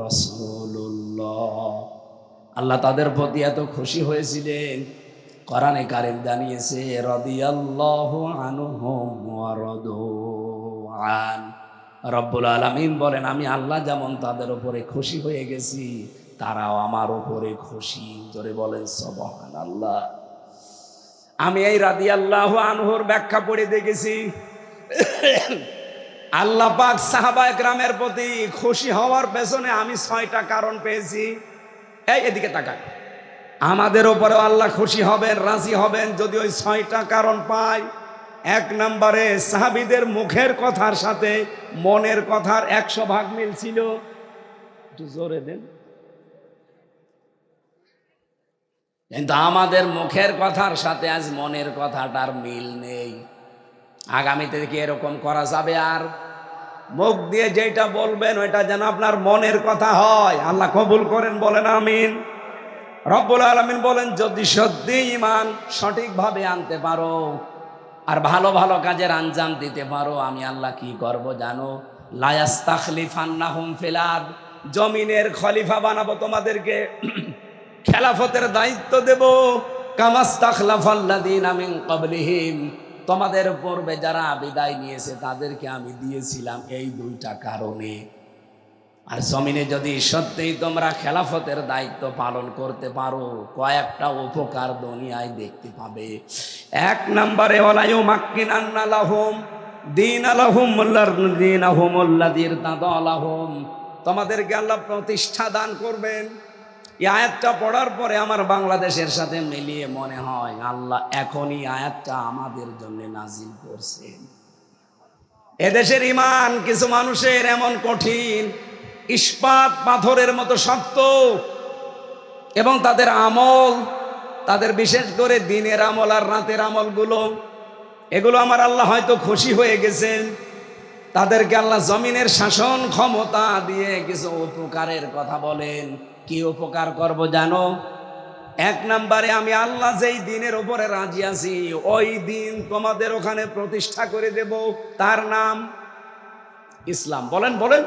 রাসূলুল্লাহ, আল্লাহ তাদের প্রতি এত খুশি হয়েছিলেন। কোরআনে কারীম জানিয়েছে রাদিয়াল্লাহু আনহুম ওয়া রাদু আন। রব্বুল আলামিন বলেন আমি আল্লাহ যেমন তাদের উপরে খুশি হয়ে গেছি, তারাও আমার উপরে খুশি। জোরে বলেন সুবহানাল্লাহ। আমি এই রাদিয়াল্লাহু আনহুর ব্যাখ্যা পড়ে দেখেছি, আল্লাহ পাক সাহাবায়ে কেরামের প্রতি খুশি হওয়ার পেছনে আমি 6টা কারণ পেয়েছি। এদিকে তাকান, আমাদের উপরে আল্লাহ খুশি হবেন, রাজি হবেন যদি ওই 6টা কারণ পাই। 1 নম্বরে সাহাবীদের মুখের কথার সাথে মনের কথার 100 ভাগ মিল ছিল। একটু জোরে দেন। কিন্তু আমাদের মুখের কথার সাথে আজ মনের কথাটার মিল নেই। আগামীতে কি এরকম করা যাবে? আর মুখ দিয়ে যেটা বলবেন ওইটা যেন আপনার মনের কথা হয়। আল্লাহ কবুল করেন, বলেন আমিন। রব্বুল আলামিন বলেন যদি সত্যি ঈমান সঠিকভাবে আনতে পারো আর ভালো ভালো কাজের আঞ্জাম দিতে পারো, আমি আল্লাহ কি করব জানো? লা ইস্তাখলিফান্নাহুম ফিল আরদ, জমিনের খলিফা বানাবো তোমাদেরকে, খেলাফতের দায়িত্ব দেব। কামাস্তাখলাফাল্লাযীনা মিন ক্বাবলিহিম, তোমাদের পূর্বে যারা বিদায় নিয়েছে তাদেরকে আমি দিয়েছিলাম এই 2টা কারণে। আর জমিনে যদি সত্যিই তোমরা খেলাফতের দায়িত্ব পালন করতে পারো, কয়েকটা উপকার দুনিয়ায় দেখতে পাবে। 1 নম্বরে ওয়ালা ইউমাক্কিনান্না লাহুম দীনাহুম আল্লাযী ইরতাদা লাহুম, তোমাদেরকে আল্লাহ প্রতিষ্ঠা দান করবেন। এই আয়াতটা পড়ার পরে আমার বাংলাদেশের সাথে মিলিয়ে মনে হয় আল্লাহ এখনই আয়াতটা আমাদের জন্য নাজিল করছেন। এদেশের ঈমান কিছু মানুষের এমন কঠিন, ইস্পাত পাথরের মতো শক্ত, এবং তাদের আমল, তাদের বিশেষ করে দিনের আমল আর রাতের আমলগুলো, এগুলো আমার আল্লাহ হয়তো খুশি হয়ে গেছেন। তাদেরকে আল্লাহ জমিনের শাসন ক্ষমতা দিয়ে কিছু উপকারের কথা বলেন। কি উপকার করব জানো? 1 নম্বরে আমি আল্লাহ যেই দিনের উপরে রাজি আছি ওই দিন তোমাদের ওখানে প্রতিষ্ঠা করে দেব, তার নাম ইসলাম। বলেন বলেন।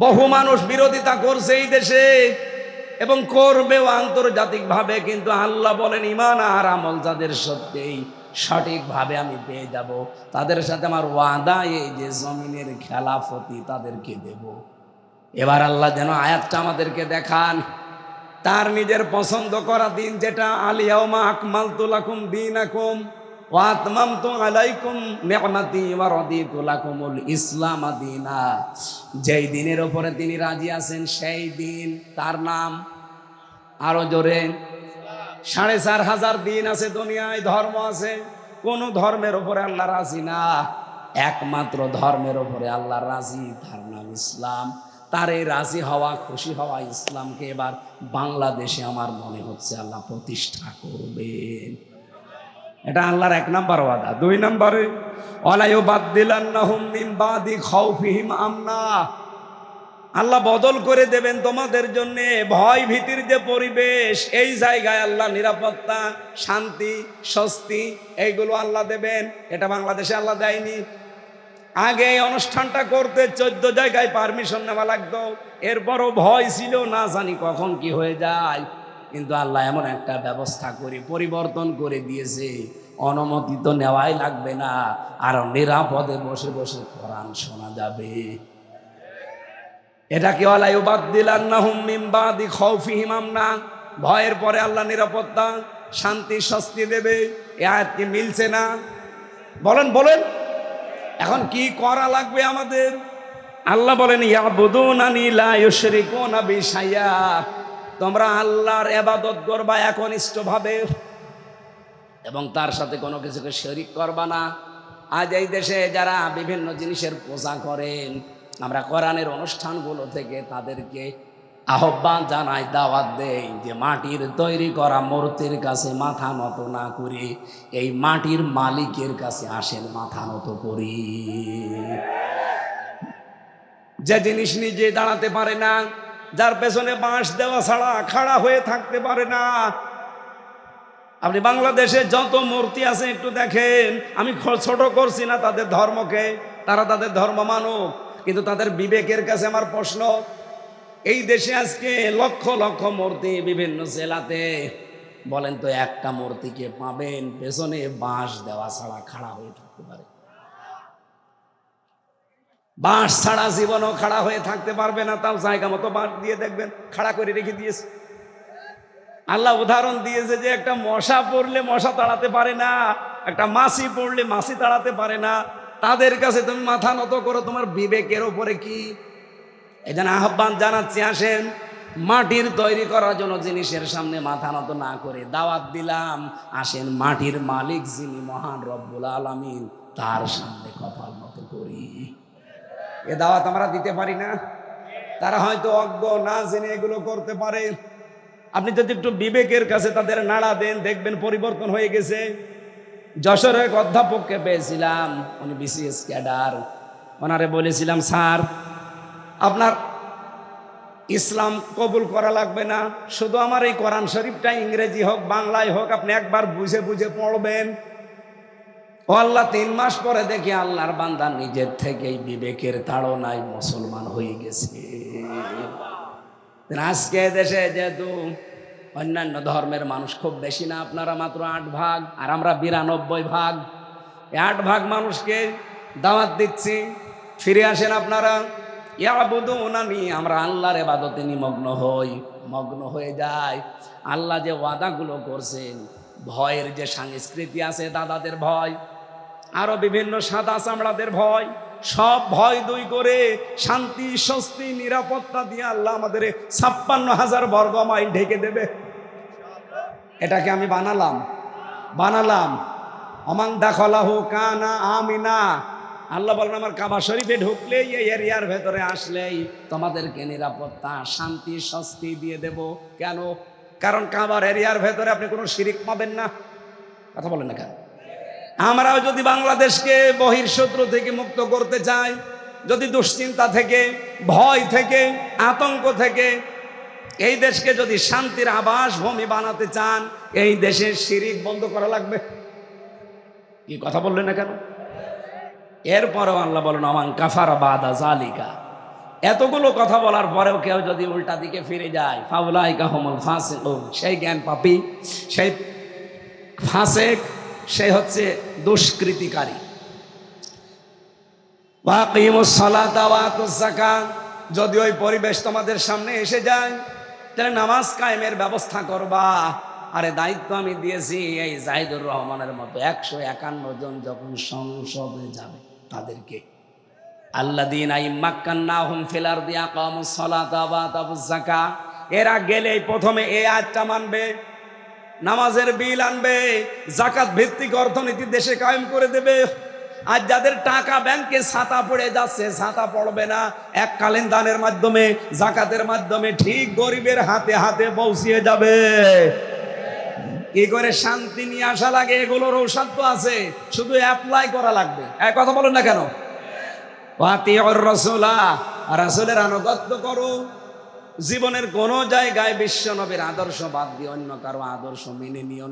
বহু মানুষ বিরোধিতা করছে এই দেশে এবং করবেও আন্তর্জাতিকভাবে, কিন্তু আল্লাহ বলেন ঈমান আর আমল যাদের সত্যিই সঠিকভাবে আমি পেয়ে যাব, তাদের সাথে আমার ওয়াদা এই যে জমিনের খেলাফতি তাদেরকে দেব। এবার আল্লাহ যেন আয়াতটা আমাদেরকে দেখান, তার নিজের পছন্দ করা দিন, যেটা আল ইয়াউমা আকমালতু লাকুম দীনাকুম ওয়া আতমামতু আলাইকুম নি'মাতি ওয়া রাদিতু লাকুমুল ইসলাম দীনা। যেই দিনের উপরে তিনি রাজি আছেন সেই দিন, তার নাম আরো জোরে। 4,500 দিন আছে দুনিয়ায়, ধর্ম আছে, কোন ধর্মের উপরে আল্লাহ রাজি না। একমাত্র ধর্মের উপরে আল্লাহ রাজি, তার নাম ইসলাম। তার এই রাজি হওয়া, খুশি হওয়া ইসলামকে এবার বাংলাদেশে আমার মনে হচ্ছে আল্লাহ প্রতিষ্ঠা করবেন। এটা আল্লাহর 1 নাম্বার ওয়াদা। 2 নম্বরে ওয়ালা ইউবাদদিলান্নাহুম মিন বাদি খাউফিহিম আমনা। আল্লাহ বদল করে দেবেন তোমাদের জন্য ভয় ভীতির যে পরিবেশ, এই জায়গায় আল্লাহ নিরাপত্তা, শান্তি, স্বস্তি এইগুলো আল্লাহ দেবেন। এটা বাংলাদেশে আল্লাহ দেয়নি। আগে এই অনুষ্ঠানটা করতে 14 জায়গায় পারমিশন নেওয়া লাগতো, এরপরও ভয় ছিল, না জানি কখন কি হয়ে যায়। কিন্তু আল্লাহ এমন একটা ব্যবস্থা করে পরিবর্তন করে দিয়েছে, অনুমতি তো নেওয়াই লাগবে না, আর নিরাপদে বসে বসে কোরআন শোনা যাবে। এটা কি ওয়ালা ইউবাদদিলান্নাহুম মিন বাদি খাউফিহিম আমনা, ভয়ের পরে আল্লাহ নিরাপত্তা, শান্তি, স্বস্তি দেবে। এই আয়াত কি মিলছে না? বলেন বলেন, এখন কি করা লাগবে আমাদের? আল্লাহ বলেন ইয়াবুদুনানি লা ইউশরিকুনা বি শাইআ, তোমরা আল্লাহর ইবাদত করবা একনিষ্ঠভাবে এবং তার সাথে কোনো কিছুকে শরীক করবা না। আজ এই দেশে যারা বিভিন্ন জিনিসের পূজা করেন, আমরা কোরআনের অনুষ্ঠানগুলো থেকে তাদেরকে আহ্বান জানাই, দাওয়াত দেই যে মাটির তৈরি করা মূর্তির কাছে মাথা নত না করে এই মাটির মালিকের কাছে আসেন, মাথা নত করি। যে জিনিস নিজে দাঁড়াতে পারে না, যার পেছনে বাঁশ দেওয়া ছাড়া খাড়া হয়ে থাকতে পারে না। আপনি বাংলাদেশে যত মূর্তি আছে একটু দেখেন, আমি ছোট করছি না তাদের ধর্মকে, তারা তাদের ধর্ম মানুক, কিন্তু তাদের বিবেকের কাছে আমার প্রশ্ন, এই দেশে আজকে লক্ষ লক্ষ মূর্তি বিভিন্ন জেলাতে, বলেন তো একটা মূর্তিকে পাবেন পেছনে বাঁশ দেওয়া ছাড়া খাড়া হয়ে থাকতে পারে? বাঁশ ছাড়া জীবনও খাড়া হয়ে থাকতে পারবে না। তাও জায়গা মতো বাঁশ দিয়ে দেখবেন খাড়া করে রেখে দিয়েছে। আল্লাহ উদাহরণ দিয়েছে যে একটা মশা পড়লে মশা তাড়াতে পারে না, একটা মাছি পড়লে মাছি তাড়াতে পারে না। তাদের কাছে তুমি মাথা নত করো, তোমার বিবেকের ওপরে কি? এই জন্য আহ্বান জানাচ্ছি, আসেন মাটির তৈরি করার জন্য জিনিসের সামনে মাথা নত না করে দাওয়াত দিলাম, আসেন মাটির মালিক যিনি মহান রব্বুল আলামিন, তার সামনে কপাল নত করি। এ দাওয়াত আমরা দিতে পারি না? তারা হয়তো অজ্ঞ, না জেনে এগুলো করতে পারে। আপনি যদি একটু বিবেকের কাছে তাদের নাড়া দেন, দেখবেন পরিবর্তন হয়ে গেছে। যশোরের এক অধ্যাপককে পেয়েছিলাম, উনি বিসিএস ক্যাডার। ওনারে বলেছিলাম, স্যার আপনার ইসলাম কবুল করা লাগবে না, শুধু আমার এই কোরআন শরীফটা ইংরেজি হোক বাংলায় হোক আপনি একবার বুঝে বুঝে পড়বেন। ও আল্লাহ, 3 মাস পরে দেখি আল্লাহর বান্দা নিজের থেকেই বিবেকের তাড়নায় মুসলমান হয়ে গেছে। আজকে দেশে যেহেতু অন্যান্য ধর্মের মানুষ খুব বেশি না, আপনারা মাত্র 8 ভাগ আর আমরা 92 ভাগ। এই 8 ভাগ মানুষকে দাওয়াত দিচ্ছি, ফিরে আসেন আপনারা। ইয়াবুদুনানি, আমরা আল্লাহর ইবাদতে নিমগ্ন হই, মগ্ন হয়ে যাই। আল্লাহ যে ওয়াদাগুলো করছেন, ভয়ের যে সংস্কৃতি আছে, দাদাদের ভয়, আরো বিভিন্ন সাদা চামড়াদের ভয়, সব ভয় দূর করে শান্তি, স্বস্তি, নিরাপত্তা দিয়ে আল্লাহ আমাদের 56,000 বর্গ মাইল ঢেকে দেবে। এটাকে আমি বানালাম অমান দাখলাহু কানা আমিনা। আল্লাহ বলেন আমার কাবা শরীফে ঢুকলেই, এই এরিয়ার ভেতরে আসলেই তোমাদেরকে নিরাপত্তা, শান্তি, স্বস্তি দিয়ে দেব। কেন? কারণ কাবার এরিয়ার ভেতরে আপনি কোনো শিরিক পাবেন না। কথা বলেন না কেন? আমরাও যদি বাংলাদেশকে বহির্শত্রু থেকে মুক্ত করতে চাই, যদি দুশ্চিন্তা থেকে, ভয় থেকে, আতঙ্ক থেকে এই দেশকে যদি শান্তির আবাস ভূমি বানাতে চান, এই দেশের শিরিক বন্ধ করা লাগবে। কি কথা বললেন না কেন? এরপরেও আল্লাহ বলেন আমান কাফারা বাদা জালিকা। এতগুলো কথা বলার পরেও কেউ যদি উল্টা দিকে ফিরে যায়, ফাউলাইকা হুমুল ফাসিকুন, সেই জ্ঞান পাপী, সেই ফাসেক, সে হচ্ছে দুষ্কৃতিকারী। ওয়াকিমুস সালাতা ওয়া আতুজ যাকাত, যদি ওই পরিবেশ তোমাদের সামনে এসে যায়, তাহলে নামাজ কায়েমের ব্যবস্থা করবা, আরে দায়িত্ব আমি দিয়েছি এই জাহিদুর রহমানের মতো 151 জন যখন সংসদে যাবে তাদেরকে আল্লাযীনা ইম্মাক্কান্নাহুম ফিল আরদি আকামুস সালাতা ওয়া আতাবুজ যাকাত, এরা গেলেই প্রথমে এই আয়াতটা মানবে, নামাজের বিল আনবে, যাকাত ভিত্তিক অর্থনীতি দেশে কায়েম করে দেবে। আর যাদের টাকা ব্যাংকে ছাতা পড়ে যাচ্ছে, ছাতা পড়বে না, এককালীন দানের মাধ্যমে যাকাতের মাধ্যমে ঠিক গরিবের হাতে হাতে পৌঁছিয়ে যাবে। কি করে শান্তি নিয়ে আসা লাগে এগুলোর ঔষধ তো আছে, শুধু অ্যাপ্লাই করা লাগবে। এক কথা বলেন না কেন? ওয়াতিউর রাসূলা, রাসূলের আনুগত্য করো। জীবনের কোন জায়গায় বিশ্ব নবীর আদর্শ বাদ দিয়ে অন্য কারো আদর্শ মেনে নিও না।